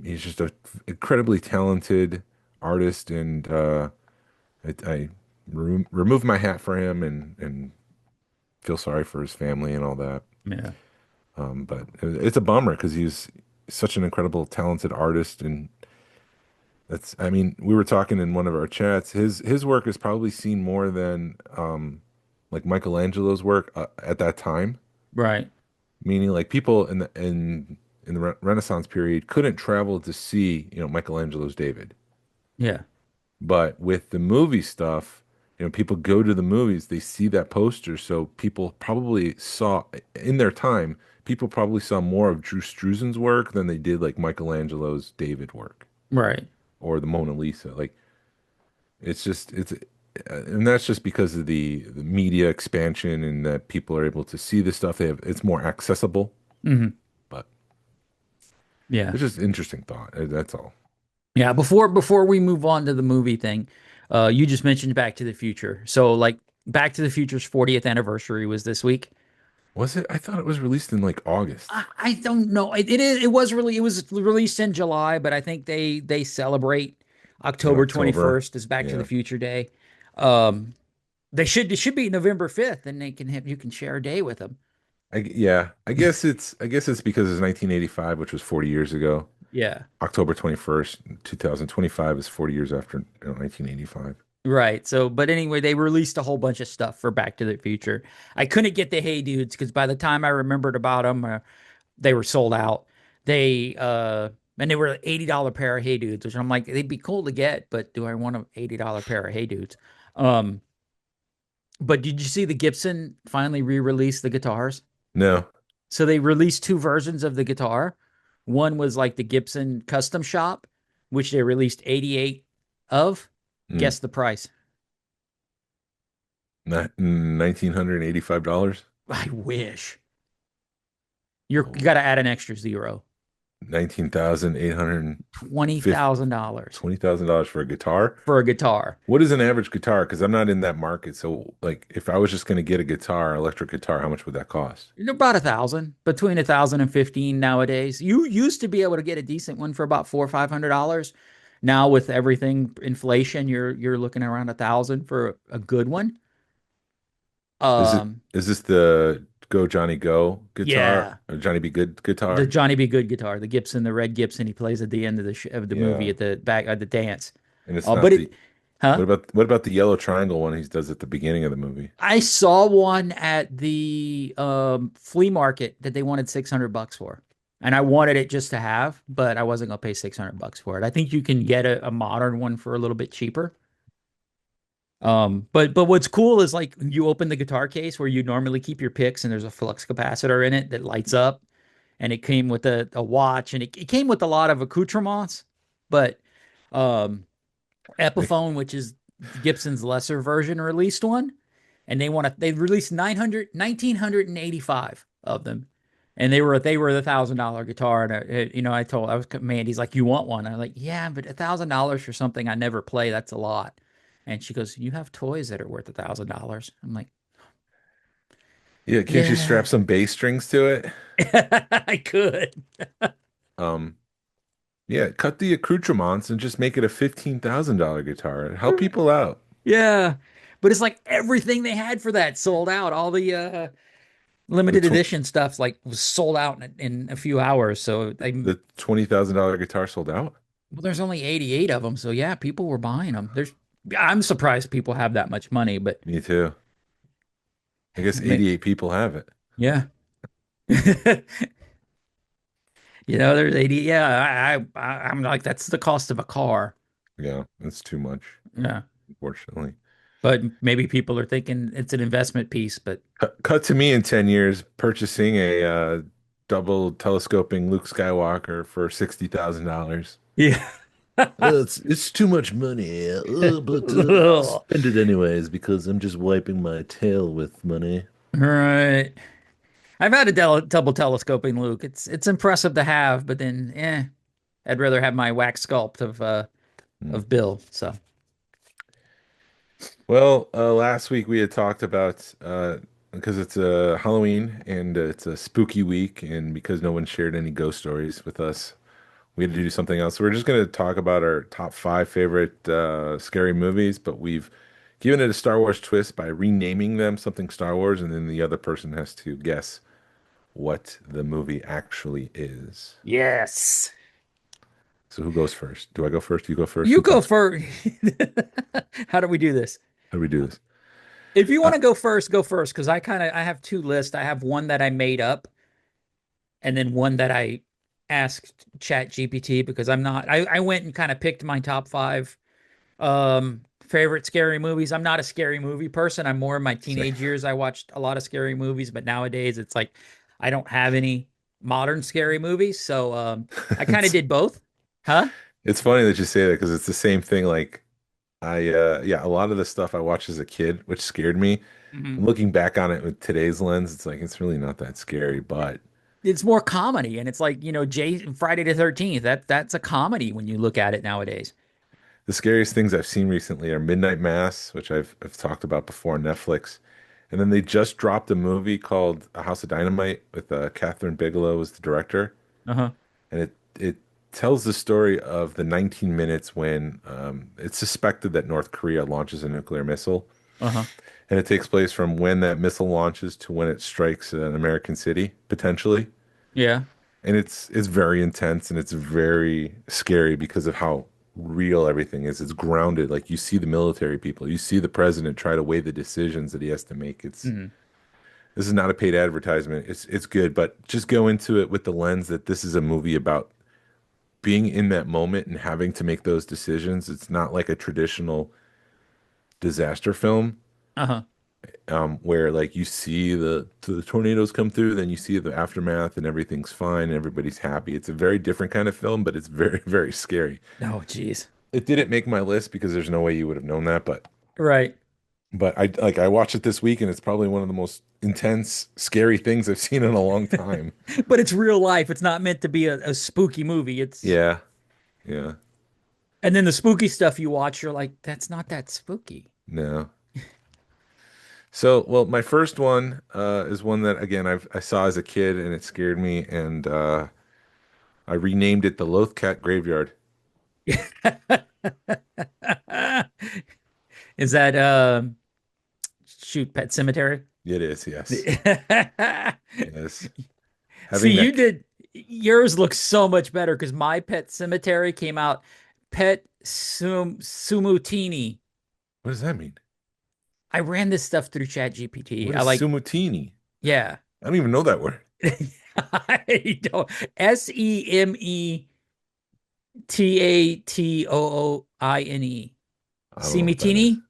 He's just an incredibly talented artist, and I remove my hat for him and feel sorry for his family and all that. Yeah. But it's a bummer because he's such an incredible, talented artist, and I mean, we were talking in one of our chats. His work is probably seen more than like Michelangelo's work at that time. Right. Meaning, like people in the Renaissance period couldn't travel to see, Michelangelo's David. Yeah. But with the movie stuff, people go to the movies, they see that poster, so people probably saw in their time, people probably saw more of Drew Struzan's work than they did like Michelangelo's David work Right. or the Mona Lisa. Like and that's just because of the media expansion and that people are able to see this stuff. It's more accessible, Hmm. but Yeah. it's just interesting thought. That's all. Yeah, before we move on to the movie thing, you just mentioned Back to the Future. So like Back to the Future's 40th anniversary was this week. Was it? I thought it was released in like August I don't know. It was released in July, but I think they celebrate in October October. 21st as Back to the Yeah. Future Day. Um, it should be November 5th, and you can share a day with them. Yeah. I guess it's because it's 1985, which was 40 years ago. Yeah. October 21st, 2025 is 40 years after 1985. Right. So, but anyway, they released a whole bunch of stuff for Back to the Future. I couldn't get the Hey Dudes because by the time I remembered about them, they were sold out. They and they were an $80 pair of Hey Dudes, which I'm like, they'd be cool to get, but do I want an $80 pair of Hey Dudes? Um, but did you see the Gibson finally re-release the guitars? No. So they released two versions of the guitar. One was like the Gibson Custom Shop, which they released 88 of. Mm. Guess the price. Not $1,985. I wish. You Oh, got to add an extra zero. $19,850. $20,000 $20,000 for a guitar. for a guitar. What is an average guitar? Because I'm not in that market. So, like, if I was just going to get a guitar, electric guitar, how much would that cost? About 1,000, between 1,000 and 15 nowadays. You used to be able to get a decent one for about $400 or $500. Now with everything inflation, you're looking around 1,000 for a good one. Um, Is this the Go Johnny Go guitar yeah, or Johnny Be Good the guitar? Johnny B. Good guitar, the Gibson, the red Gibson he plays at the end of of the movie Yeah. at the back of the dance. And it's not But it, the huh? what about the yellow triangle one he does at the beginning of the movie? I saw one at the flea market that they wanted $600 for. And I wanted it just to have, but I wasn't gonna pay $600 for it. I think you can get a modern one for a little bit cheaper. But what's cool is like you open the guitar case where you normally keep your picks, and there's a flux capacitor in it that lights up, and it came with a watch, and it came with a lot of accoutrements, but um Like, Epiphone, which is Gibson's lesser version, released one, and they released 1,985 of them, and they were the $1,000 guitar. And I was Mandy's like, you want one? I'm like, yeah, but $1,000 for something I never play, that's a lot. And she goes, you have toys that are worth $1,000. I'm like, yeah, can't you strap yeah, some bass strings to it? I could. Um, yeah, cut the accoutrements and just make it a $15,000 guitar. Help people out. Yeah, but it's like everything they had for that sold out. All the The limited tw edition stuff like was sold out in a few hours. So the $20,000 guitar sold out. well, there's only 88 of them. So yeah, people were buying them. I'm surprised people have that much money, but Me too. I guess may- 88 people have it. yeah. There's 80. Yeah, I'm like, that's the cost of a car. Yeah, that's too much, Yeah. unfortunately. But maybe people are thinking it's an investment piece, but Cut to me in 10 years purchasing a double telescoping Luke Skywalker for $60,000. yeah. It's too much money, but I'll Ugh. spend it anyways because I'm just wiping my tail with money. Right. I've had a double telescoping Luke. It's impressive to have, but then I'd rather have my wax sculpt Hmm. of Bill. So Well, last week we had talked about because it's a Halloween and it's a spooky week, and because no one shared any ghost stories with us, we had to do something else. So we're just going to talk about our top five favorite scary movies, but we've given it a Star Wars twist by renaming them something Star Wars, and then the other person has to guess what the movie actually is. yes, So who goes first? Do I go first? You go first? you Who go comes? first. How do we do this? How do we do this? If you Uh, want to go first, because I have two lists. I have one that I made up, and then one that I asked Chat GPT because I went and kind of picked my top five favorite scary movies. I'm not a scary movie person. I'm more in my Same. teenage years. I watched a lot of scary movies, but nowadays it's like I don't have any modern scary movies. So I kind of It's did both. Huh? it's funny that you say that because it's the same thing. Like yeah, a lot of the stuff I watched as a kid, which scared me. Hmm. Looking back on it with today's lens, it's like it's really not that scary, but it's more comedy, and it's like, Jay Friday the 13th. That's a comedy when you look at it nowadays. The scariest things I've seen recently are Midnight Mass, which I've talked about before on Netflix. And then they just dropped a movie called A House of Dynamite with Catherine Bigelow as the director. Uh-huh. And it tells the story of the 19 minutes when it's suspected that North Korea launches a nuclear missile. Uh-huh. And it takes place from when that missile launches to when it strikes an American city, potentially. Yeah. And it's very intense and it's very scary because of how real everything is. It's grounded. Like you see the military people, you see the president try to weigh the decisions that he has to make. Mhm. This is not a paid advertisement. It's good, but just go into it with the lens that this is a movie about being in that moment and having to make those decisions. It's not like a traditional disaster film, Uh-huh. where like you see the tornadoes come through, then you see the aftermath and everything's fine and everybody's happy. It's a very different kind of film, but it's very, very scary. Oh, geez. It didn't make my list because there's no way you would have known that, Right. but I watched it this week and it's probably one of the most intense, scary things I've seen in a long time. But it's real life. It's not meant to be a spooky movie. Yeah, yeah, And then the spooky stuff you watch, you're like, that's not that spooky. no. So, well, my first one is one that again I saw as a kid and it scared me, and I renamed it the Lothcat Graveyard. Is that shoot Pet Cemetery? It is, yes, yes. See, Having you that, did yours looks so much better because my Pet Cemetery came out Sumutini. what does that mean? I ran this stuff through ChatGPT. What I is like, Sumutini? yeah. I don't even know that word. I don't Sematine. I don't know what that is. Semitini?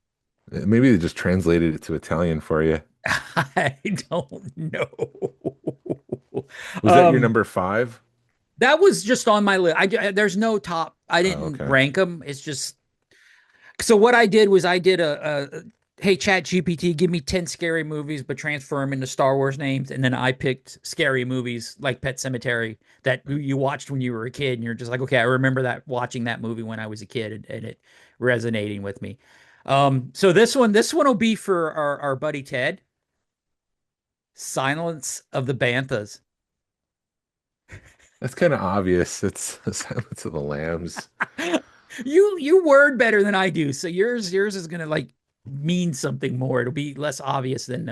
Maybe they just translated it to Italian for you. I don't know. Was that your Um, number five? that was just on my list. There's no top. I Oh, didn't okay. rank them. It's just so what I did was I did a hey Chat GPT, give me 10 scary movies, but transfer them into Star Wars names, and then I picked scary movies like Pet Cemetery that you watched when you were a kid, and you're just like, okay, I remember that watching that movie when I was a kid, and it resonating with me. So this one will be for our buddy Ted. Silence of the Banthas. That's kind of obvious. It's Silence of the Lambs. You word better than I do, so yours is gonna like mean something more. It'll be less obvious than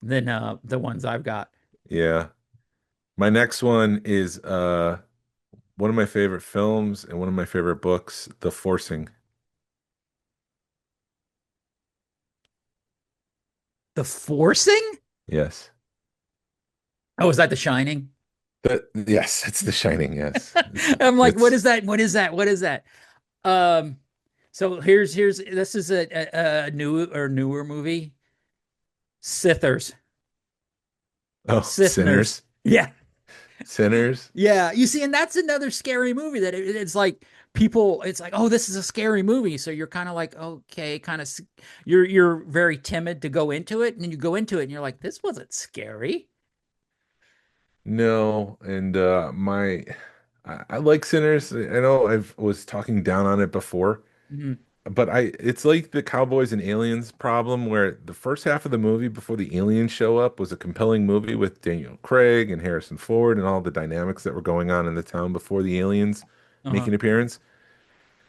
the ones I've got. Yeah. My next one is one of my favorite films and one of my favorite books, The Forcing. The Forcing? Yes. Oh, is that The Shining? Yes, it's The Shining, yes. I'm like, what It's is that? What is that? What is that? Um, so here's this is a new or newer movie. Sithers. oh, Sithners. Sinners. Yeah. Sinners. Yeah, you see, and that's another scary movie that it's like people, it's like, oh, this is a scary movie. So you're kind of like, okay, kind of, you're very timid to go into it, and then you go into it, and you're like, this wasn't scary. No, and I like Sinners. I know I was talking down on it before, Mhm. but it's like the Cowboys and Aliens problem where the first half of the movie before the aliens show up was a compelling movie with Daniel Craig and Harrison Ford and all the dynamics that were going on in the town before the aliens make Uh-huh. an appearance.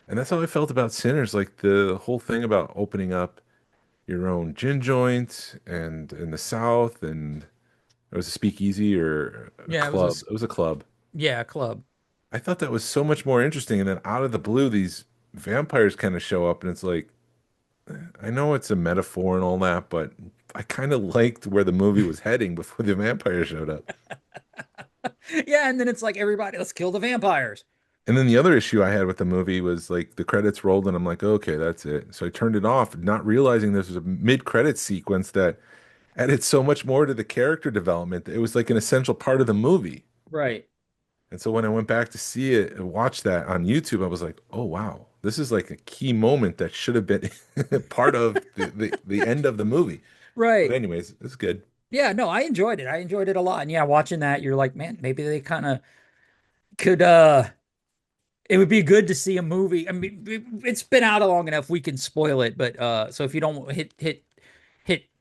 And that's how I felt about Sinners, like the whole thing about opening up your own gin joint and in the South, and it was a speakeasy or a Yeah, it was club. It was a club. yeah, club. I thought that was so much more interesting. And then out of the blue, these vampires kind of show up, and it's like, I know it's a metaphor and all that, but I kind of liked where the movie was heading before the vampires showed up. Yeah, and then it's like everybody, let's kill the vampires. And then the other issue I had with the movie was like the credits rolled, and I'm like, okay, that's it. So I turned it off, not realizing this was a mid-credit sequence that added so much more to the character development. It was like an essential part of the movie. Right. And so when I went back to see it and watch that on YouTube, I was like, oh wow, this is like a key moment that should have been part of the end of the movie. But Right. anyways, it's good. Yeah, no, I enjoyed it. I enjoyed it a lot. And yeah, watching that, you're like, man, maybe they kind of could it would be good to see a movie. I mean, it's been out long enough we can spoil it, but so if you don't hit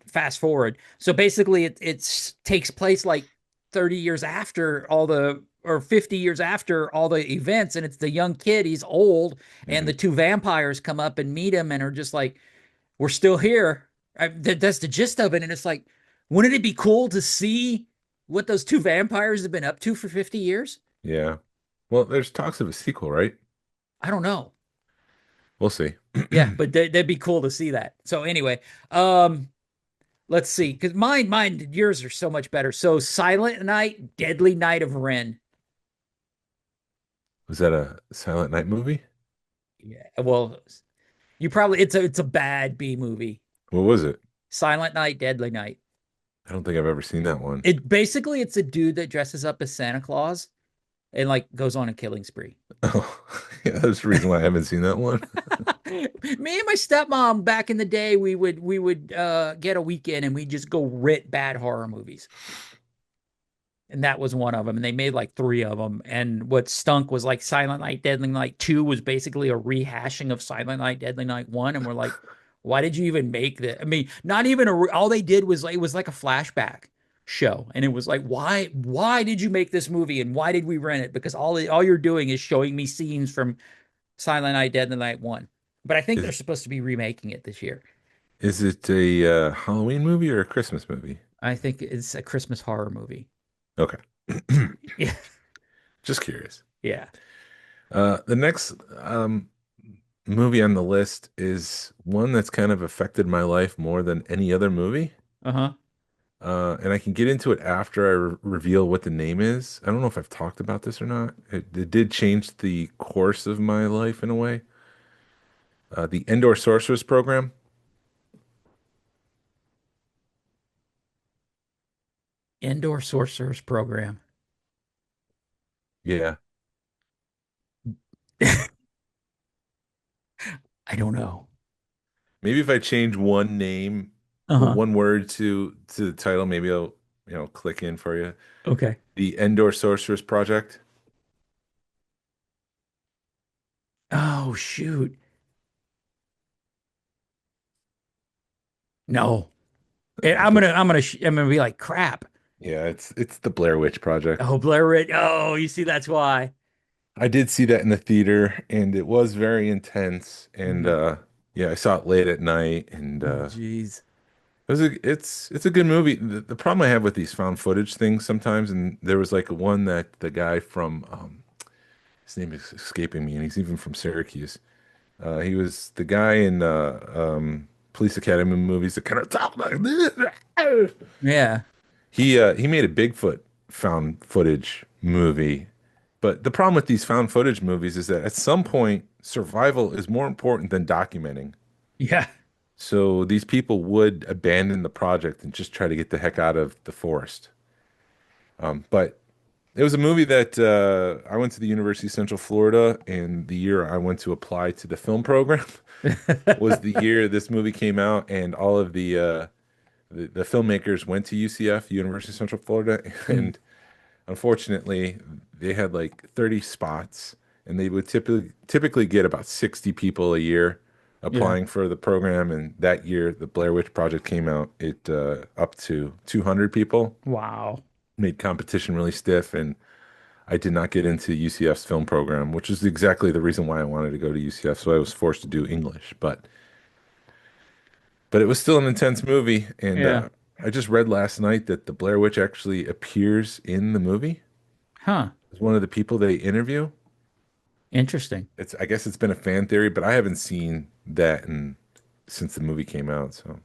fast forward. So basically it's takes place like 30 years after all the or 50 years after all the events, and it's the young kid, he's old, and the Mhm. two vampires come up and meet him and are just like, we're still here. That's the gist of it. And it's like, wouldn't it be cool to see what those two vampires have been up to for 50 years? Yeah. Well, there's talks of a sequel, right? I don't know. We'll see. Yeah, but that'd be cool to see that. So anyway, um, let's see, because yours are so much better. So Silent Night, Deadly Night of Ren. Was that a Silent Night movie? Yeah, well, you probably it's a bad B movie. What was it? Silent Night, Deadly Night. I don't think I've ever seen that one. It basically it's a dude that dresses up as Santa Claus and like goes on a killing spree. Oh, yeah, that's the reason why I haven't seen that one. Me and my stepmom back in the day, we would get a weekend and we just go rent bad horror movies. And that was one of them. And they made like three of them. And what stunk was like Silent Night, Deadly Night 2 was basically a rehashing of Silent Night, Deadly Night 1. And we're like, why did you even make that? I mean, not even all they did was like, it was like a flashback show. And it was like, why did you make this movie? And why did we rent it? Because all you're doing is showing me scenes from Silent Night, Deadly Night 1. But I think they're Is supposed to be remaking it this year. is it a Halloween movie or a Christmas movie? I think it's a Christmas horror movie. Okay. Yeah. Just curious. Yeah. The next movie on the list is one that's kind of affected my life more than any other movie. Uh-huh. And I can get into it after I reveal what the name is. I don't know if I've talked about this or not. It did change the course of my life in a way. The Endor Sorceress program. Indoor Sorcerers Program. Yeah. I don't know. Maybe if I change one name, well, Uh-huh. one word to the title, maybe I'll, click in for you. Okay. The Endor Sorceress Project. Oh, shoot. No. It's a, I'm gonna be like, crap. yeah, it's the Blair Witch Project. Oh, Blair Witch. Oh, you see, that's why. I did see that in the theater, and it was very intense. And Mm. yeah, I saw it late at night, and Oh, jeez. it's a good movie. The problem I have with these found footage things sometimes, and there was like one that the guy from his name is escaping me, and he's even from Syracuse. He was the guy in Police Academy movies that kind of talk like this. Yeah. He made a Bigfoot found footage movie. But the problem with these found footage movies is that at some point, survival is more important than documenting. Yeah. So these people would abandon the project and just try to get the heck out of the forest. But it was a movie that I went to the University of Central Florida, and the year I went to apply to the film program was the year this movie came out, and all of the filmmakers went to UCF, University of Central Florida, Mm. and unfortunately, they had like 30 spots, and they would typically get about 60 people a year Yeah. applying for the program. And that year, the Blair Witch Project came out. It up to 200 people, Wow. made competition really stiff, and I did not get into UCF's film program, which is exactly the reason why I wanted to go to UCF. So I was forced to do English, but it was still an intense movie. And Yeah. I just read last night that the Blair Witch actually appears in the movie Huh. as one of the people they interview. Interesting. I guess it's been a fan theory, but I haven't seen that since the movie came out. So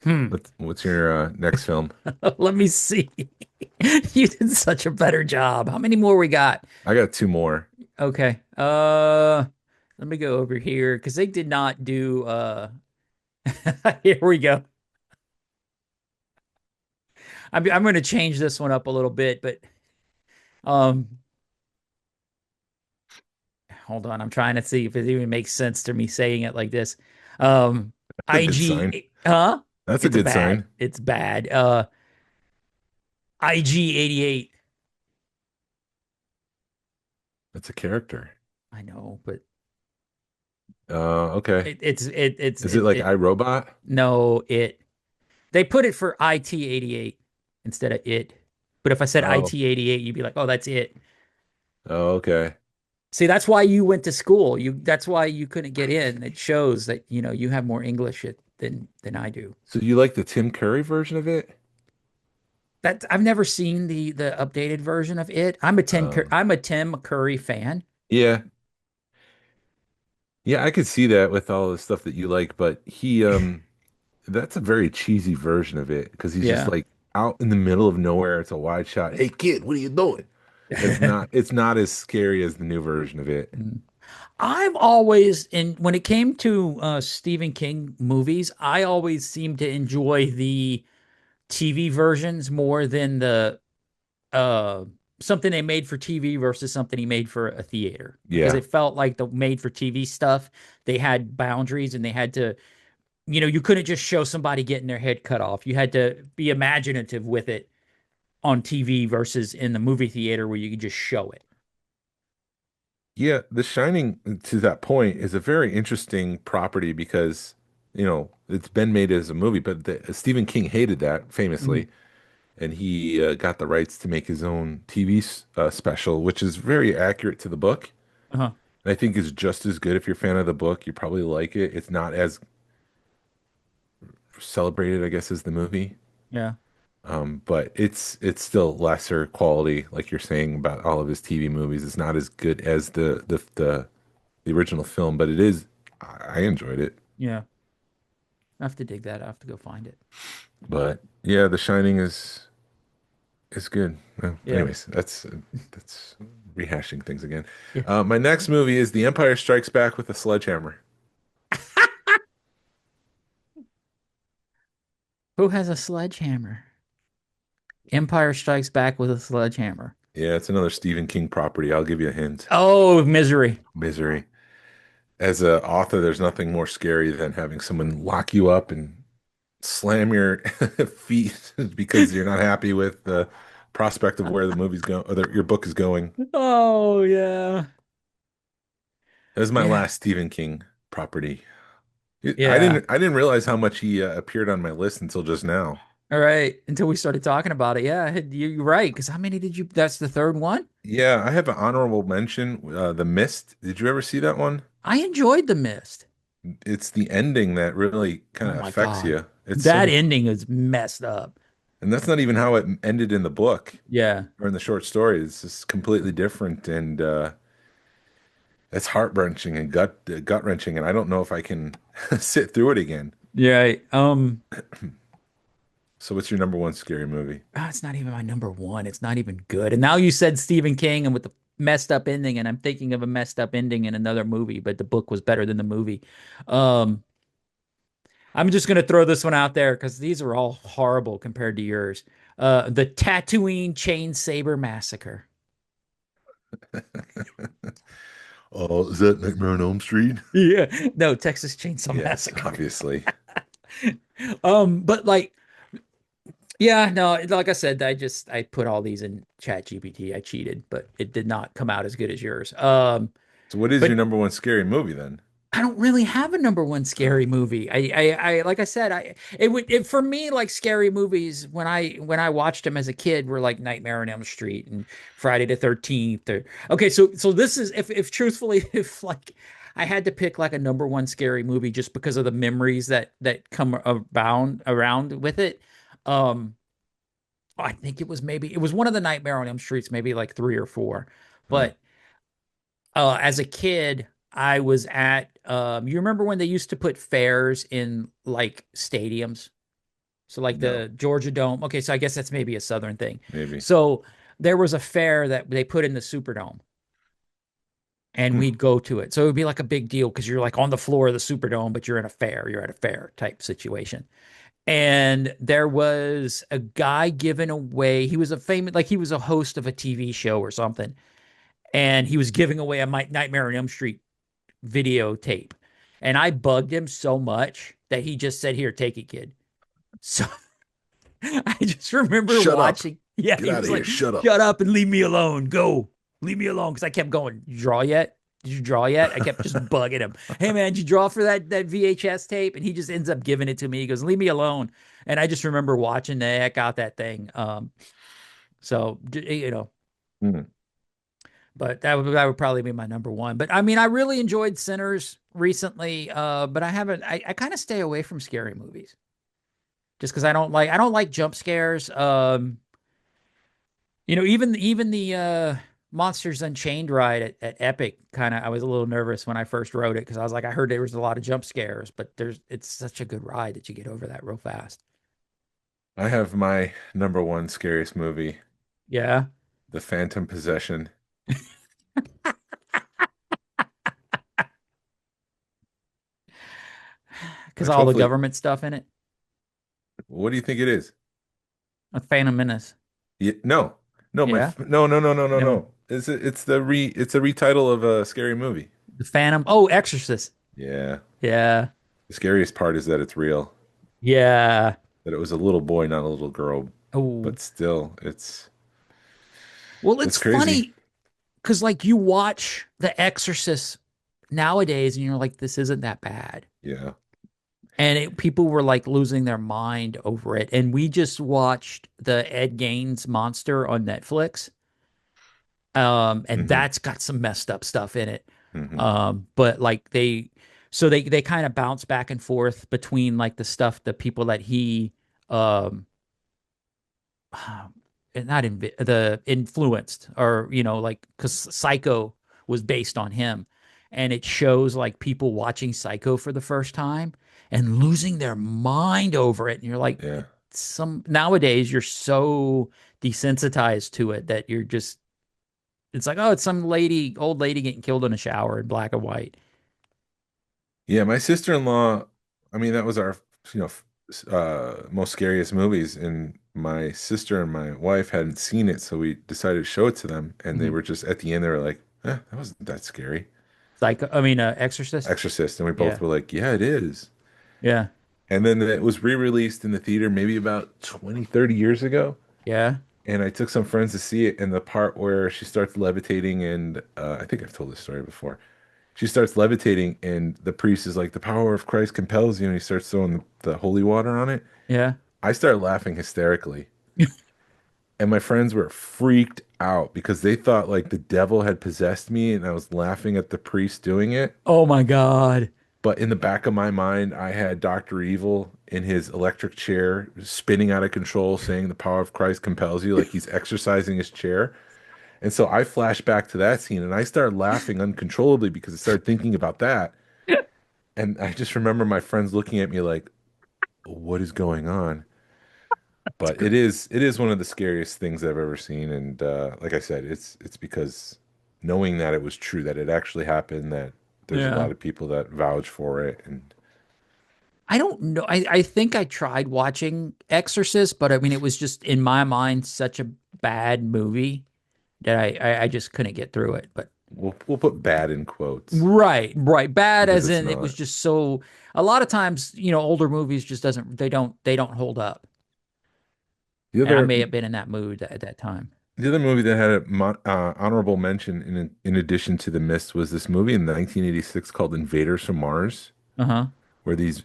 Hmm. what's your next film? Let me see. You did such a better job. How many more we got? I got two more. Okay. Let me go over here because they did not do here we go. I'm going to change this one up a little bit, but um hold on. I'm trying to see if it even makes sense to me saying it like this. Um That's a good IG sign. Huh? That's a It's good bad. sign. It's bad. IG-88. That's a character. I know, but Okay. Is it like it iRobot? no, it they put it for IT-88 instead of it. But if I said Oh, IT-88, you'd be like, "Oh, that's it." oh, okay. See, that's why you went to school. That's why you couldn't get in. It shows that, you have more English than I do. So you like the Tim Curry version of it? That I've never seen the updated version of it. Um, I'm a Tim Curry fan. yeah, yeah, I could see that with all the stuff that you like, but that's a very cheesy version of it because he's just Yeah. like out in the middle of nowhere. It's a wide shot. Hey kid, what are you doing? It's not as scary as the new version of it. I've always, and when it came to Stephen King movies, I always seem to enjoy the TV versions more than the uh something they made for TV versus something he made for a theater because Yeah. it felt like the made for TV stuff, they had boundaries and they had to, you couldn't just show somebody getting their head cut off. You had to be imaginative with it on TV versus in the movie theater where you could just show it. Yeah, The Shining, to that point, is a very interesting property because, it's been made as a movie, but Stephen King hated that Mhm. famously, and he got the rights to make his own TV special, which is very accurate to the book. Uh-huh. And I think is just as good if you're a fan of the book. You probably like it. It's not as celebrated, I guess, as the movie. Yeah. But it's still lesser quality, like you're saying about all of his TV movies. It's not as good as the original film, but it is. I enjoyed it. Yeah. I have to dig that. I have to go find it. But yeah, The Shining is good. Well, Yeah. anyways, that's rehashing things again. Yeah. My next movie is The Empire Strikes Back with a Sledgehammer. Who has a sledgehammer? Empire Strikes Back with a sledgehammer. Yeah, it's another Stephen King property. I'll give you a hint. Oh, Misery. Misery. As a author, there's nothing more scary than having someone lock you up and slam your feet because you're not happy with the prospect of where the movie's going or your book is going. Oh, yeah. That was my Yeah. last Stephen King property. I Yeah. didn't realize how much he appeared on my list until just now. All right. Until we started talking about it. Yeah. You're right. Because how many did you? That's the third one. Yeah, I have an honorable mention, The Mist. Did you ever see that one? I enjoyed The Mist. It's the ending that really kind Oh of my affects God. you. It's That so, ending is messed up. and that's not even how it ended in the book Yeah. or in the short story. It's just completely different, and it's heart-wrenching and gut-wrenching, and I don't know if I can sit through it again. Yeah. So, what's your number one scary movie? It's not even my number one. It's not even good. And now you said Stephen King and with the messed up ending, and I'm thinking of a messed up ending in another movie, but the book was better than the movie. Um, I'm just gonna throw this one out there because these are all horrible compared to yours. The Tatooine Chain Saber Massacre. Oh, is that Nightmare on Elm Street? Yeah, no, Texas Chainsaw Yes, Massacre. obviously. But like, yeah, no, like I said, I put all these in Chat GPT. I cheated, but it did not come out as good as yours. So, what is your But number one scary movie then? I don't really have a number one scary movie. Like I said, for me, like scary movies when I watched them as a kid were like Nightmare on Elm Street and Friday the 13th. Or okay, so this is if truthfully, if like I had to pick like a number one scary movie just because of the memories that come abound around with it. Um, I think it was one of the Nightmare on Elm Streets, maybe like three or four, Hmm. but as a kid, I was at you remember when they used to put fairs in like stadiums? So like No, the Georgia Dome. Okay, so I guess that's maybe a southern thing. maybe. So there was a fair that they put in the Superdome and Hmm. we'd go to it. So it would be like a big deal because you're like on the floor of the Superdome, but you're in a fair, you're at a fair type situation. And there was a guy giving away, he was a famous, like he was a host of a TV show or something. And he was giving away a Nightmare on Elm Street videotape. And I bugged him so much that he just said, "Here, take it, kid." So I just remember Shut up. watching. Yeah, Get he out was of here. like, Shut up. "Shut up and leave me alone. Go, leave me alone." Because I kept going, "Did you draw yet? Did you draw yet?" I kept just bugging him. "Hey man, did you draw for that VHS tape?" And he just ends up giving it to me. He goes, "Leave me alone." And I just remember watching the heck out that thing. You know, Hmm. but that would probably be my number one. But I mean, I really enjoyed Sinners recently. But I haven't. I kind of stay away from scary movies just because I don't like jump scares. Even the Monsters Unchained ride at Epic kind of I was a little nervous when I first rode it because I was like I heard there was a lot of jump scares, but it's such a good ride that you get over that real fast. I have my number one scariest movie, Yeah, The Phantom Possession. because Which all the hopefully, government stuff in it. what do you think it is? A Phantom Menace. No, no, Yeah, no, no, no, no, no, no, no. It's a retitle of a scary movie. the Phantom. Oh, Exorcist. Yeah. Yeah, The scariest part is that it's real, yeah. that it was a little boy, not a little girl, Oh, but still, well, it's it's crazy. funny because like you watch The Exorcist nowadays and you're like, this isn't that bad. Yeah. And people were like losing their mind over it. And we just watched the Ed Gaines Monster on Netflix. And Hmm. that's got some messed up stuff in it. Hmm. But like they kind of bounce back and forth between like the people that he um not the influenced or like because Psycho was based on him, and it shows like people watching Psycho for the first time and losing their mind over it, and you're like, Yeah. some nowadays you're so desensitized to it that you're just it's like, oh, it's some old lady getting killed in a shower in black and white. Yeah, my sister-in-law, I mean, that was our, you know, most scariest movies, and my sister and my wife hadn't seen it, so we decided to show it to them, and they Mhm. were just at the end, they were like, that wasn't that scary. Psycho, I mean, Exorcist. Exorcist, and we both Yeah, were like, yeah, it is. yeah, And then it was re-released in the theater maybe about 20, 30 years ago. yeah, And I took some friends to see it, and the part where she starts levitating, and I think I've told this story before. She starts levitating, and the priest is like, "The power of Christ compels you," and he starts throwing the holy water on it. yeah. I started laughing hysterically, and my friends were freaked out because they thought like the devil had possessed me, and I was laughing at the priest doing it. Oh my God. But in the back of my mind, I had Dr. Evil in his electric chair spinning out of control, saying, "The power of Christ compels you," like he's exercising his chair. And so I flashed back to that scene and I started laughing uncontrollably because I started thinking about that. And I just remember my friends looking at me like, what is going on? But it is one of the scariest things I've ever seen. And like I said, it's because knowing that it was true, that it actually happened, that there's a Yeah. lot of people that vouch for it. And I don't know. I think I tried watching Exorcist, but I mean, it was just in my mind such a bad movie that I just couldn't get through it. But we'll put bad in quotes right, bad because as it's in it was not. just so. A lot of times, older movies just doesn't they don't hold up, The and I other may have been in that mood at that time. the other movie that had a honorable mention in addition to The Mist was this movie in 1986 called Invaders from Mars, Uh-huh. where these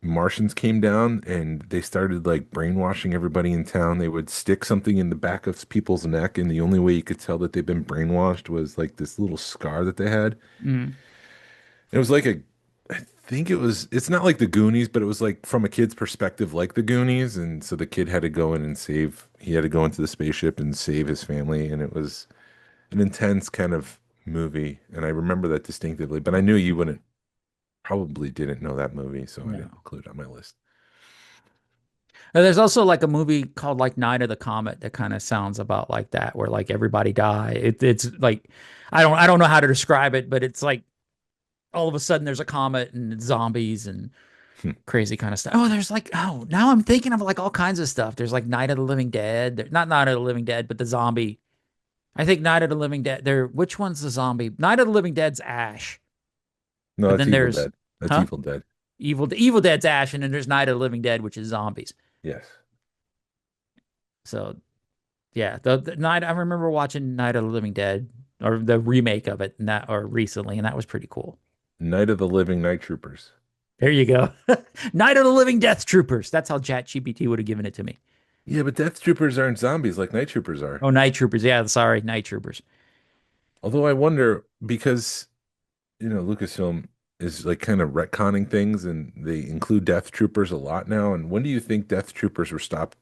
Martians came down and they started like brainwashing everybody in town. They would stick something in the back of people's neck, and the only way you could tell that they've been brainwashed was like this little scar that they had. Mm. It was like I think it's not like the Goonies, but it was like from a kid's perspective, like the Goonies. And so the kid had to go in and he had to go into the spaceship and save his family. And it was an intense kind of movie. And I remember that distinctively, but I knew you wouldn't, probably didn't know that movie. So I didn't No. include it on my list. There's also like a movie called like Night of the Comet that kind of sounds about like that, where like everybody die. It's like I don't know how to describe it, but it's like all of a sudden there's a comet and it's zombies and crazy kind of stuff. Oh, there's like now I'm thinking of like all kinds of stuff. There's like Night of the Living Dead. Not Night of the Living Dead, but the zombie. I think Night of the Living Dead. Which one's the zombie? Night of the Living Dead's Ash, No, but that's then Evil there's Dead. That's Huh? Evil Dead. Evil Dead's Ash, and then there's Night of the Living Dead, which is zombies. Yes. So yeah, the night I remember watching Night of the Living Dead or the remake of it, and that or recently, and that was pretty cool. Night of the Living Night Troopers. There you go. Night of the Living Death Troopers. That's how ChatGPT would have given it to me. Yeah, but Death Troopers aren't zombies like Night Troopers are. Oh, Night Troopers. Yeah, sorry, Night Troopers. Although I wonder because Lucasfilm is like kind of retconning things and they include Death Troopers a lot now. And when do you think Death Troopers were stopped?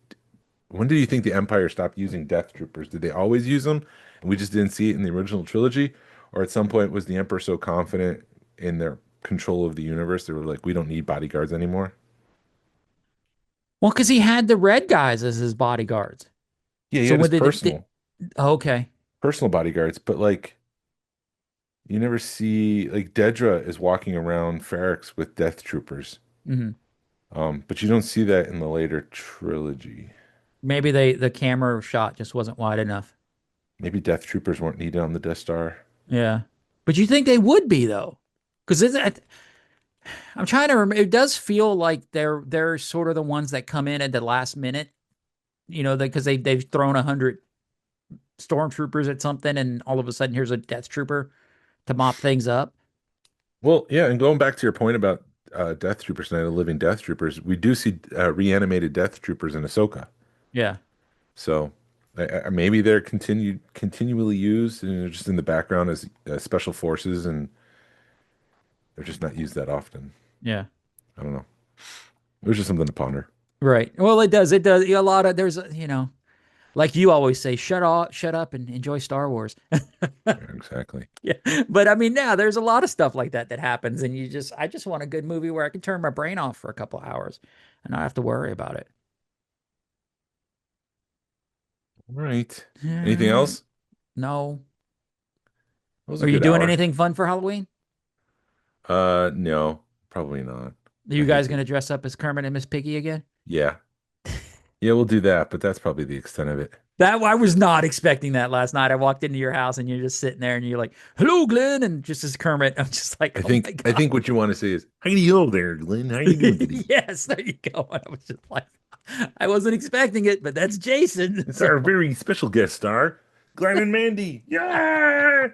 When do you think the Empire stopped using Death Troopers? Did they always use them and we just didn't see it in the original trilogy? Or at some point was the Emperor so confident in their control of the universe they were like, we don't need bodyguards anymore? Well, because he had the red guys as his bodyguards. Yeah, he So had his when okay, personal bodyguards, but like you never see like Dedra is walking around Ferrix with Death Troopers. hmm But you don't see that in the later trilogy. maybe the camera shot just wasn't wide enough. Maybe Death Troopers weren't needed on the Death Star. Yeah, but you think they would be though? Because I'm trying to remember. It does feel like they're sort of the ones that come in at the last minute. Because they've thrown 100 stormtroopers at something, and all of a sudden here's a Death Trooper to mop things up. Well, yeah, and going back to your point about Death Troopers, Night of the Living Death Troopers, we do see reanimated Death Troopers in Ahsoka. Yeah, So maybe they're continually used and they're just in the background as special forces, and they're just not used that often. yeah. I don't know. It was just something to ponder. Right. Well, it does. It does. A lot of like you always say, shut up, and enjoy Star Wars. Yeah, exactly. Yeah. But I mean, now there's a lot of stuff like that that happens, and I just want a good movie where I can turn my brain off for a couple hours and not have to worry about it. All right. Anything Yeah. else? No. That was a Are you good doing hour. anything fun for Halloween? No, probably not. Are I you hate guys to. gonna dress up as Kermit and Miss Piggy again? Yeah. Yeah, we'll do that, but that's probably the extent of it. That I was not expecting that last night. I walked into your house and you're just sitting there and you're like, "Hello, Glenn," and just as Kermit, I'm just like, I "Oh my think I God." think what you want to say is, "Hey, hello there, Glenn. How you doing today?" Yes, there you go. And I was just like, I wasn't expecting it, but that's Jason. It's So our very special guest star, Glenn and Mandy. Yeah.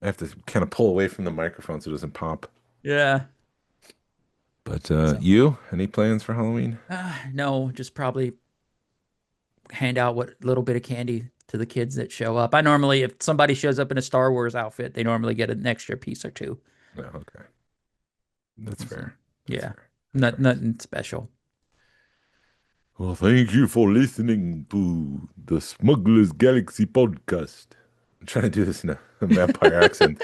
I have to kind of pull away from the microphone so it doesn't pop. yeah. But So you, any plans for Halloween? no, just probably hand out what little bit of candy to the kids that show up. I normally, if somebody shows up in a Star Wars outfit, they normally get an extra piece or two. No, okay. That's So fair. That's yeah, fair. That's fair. nothing special. Well, thank you for listening to the Smugglers Galaxy podcast. I'm trying to do this in a vampire accent.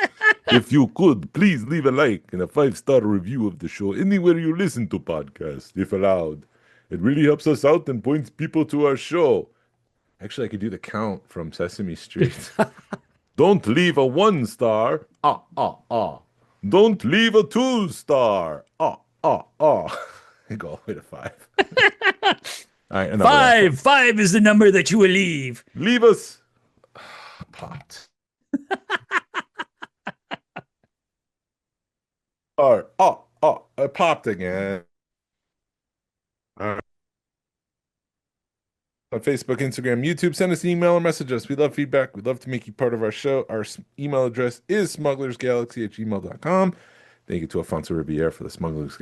If you could, please leave a like and a 5-star review of the show anywhere you listen to podcasts, if allowed. It really helps us out and points people to our show. Actually, I could do the count from Sesame Street. Don't leave a 1-star. Ah, ah, ah. Don't leave a 2-star. Ah, ah, ah. I go all the way to 5. All right, enough of that. Five is the number that you will leave. Leave us. Popped. All right. Oh, it popped again. On Facebook, Instagram, YouTube. Send us an email or message us. We love feedback. We'd love to make you part of our show. Our email address is smugglersgalaxy@gmail.com. Thank you to Alfonso Riviera for the Smugglers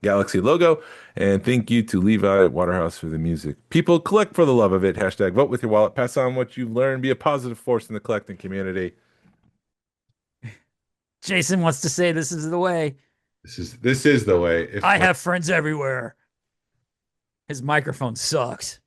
Galaxy logo. And thank you to Levi Waterhouse for the music. People, collect for the love of it. Hashtag vote with your wallet. Pass on what you've learned. Be a positive force in the collecting community. Jason wants to say this is the way. This is the way. If I have friends everywhere. His microphone sucks.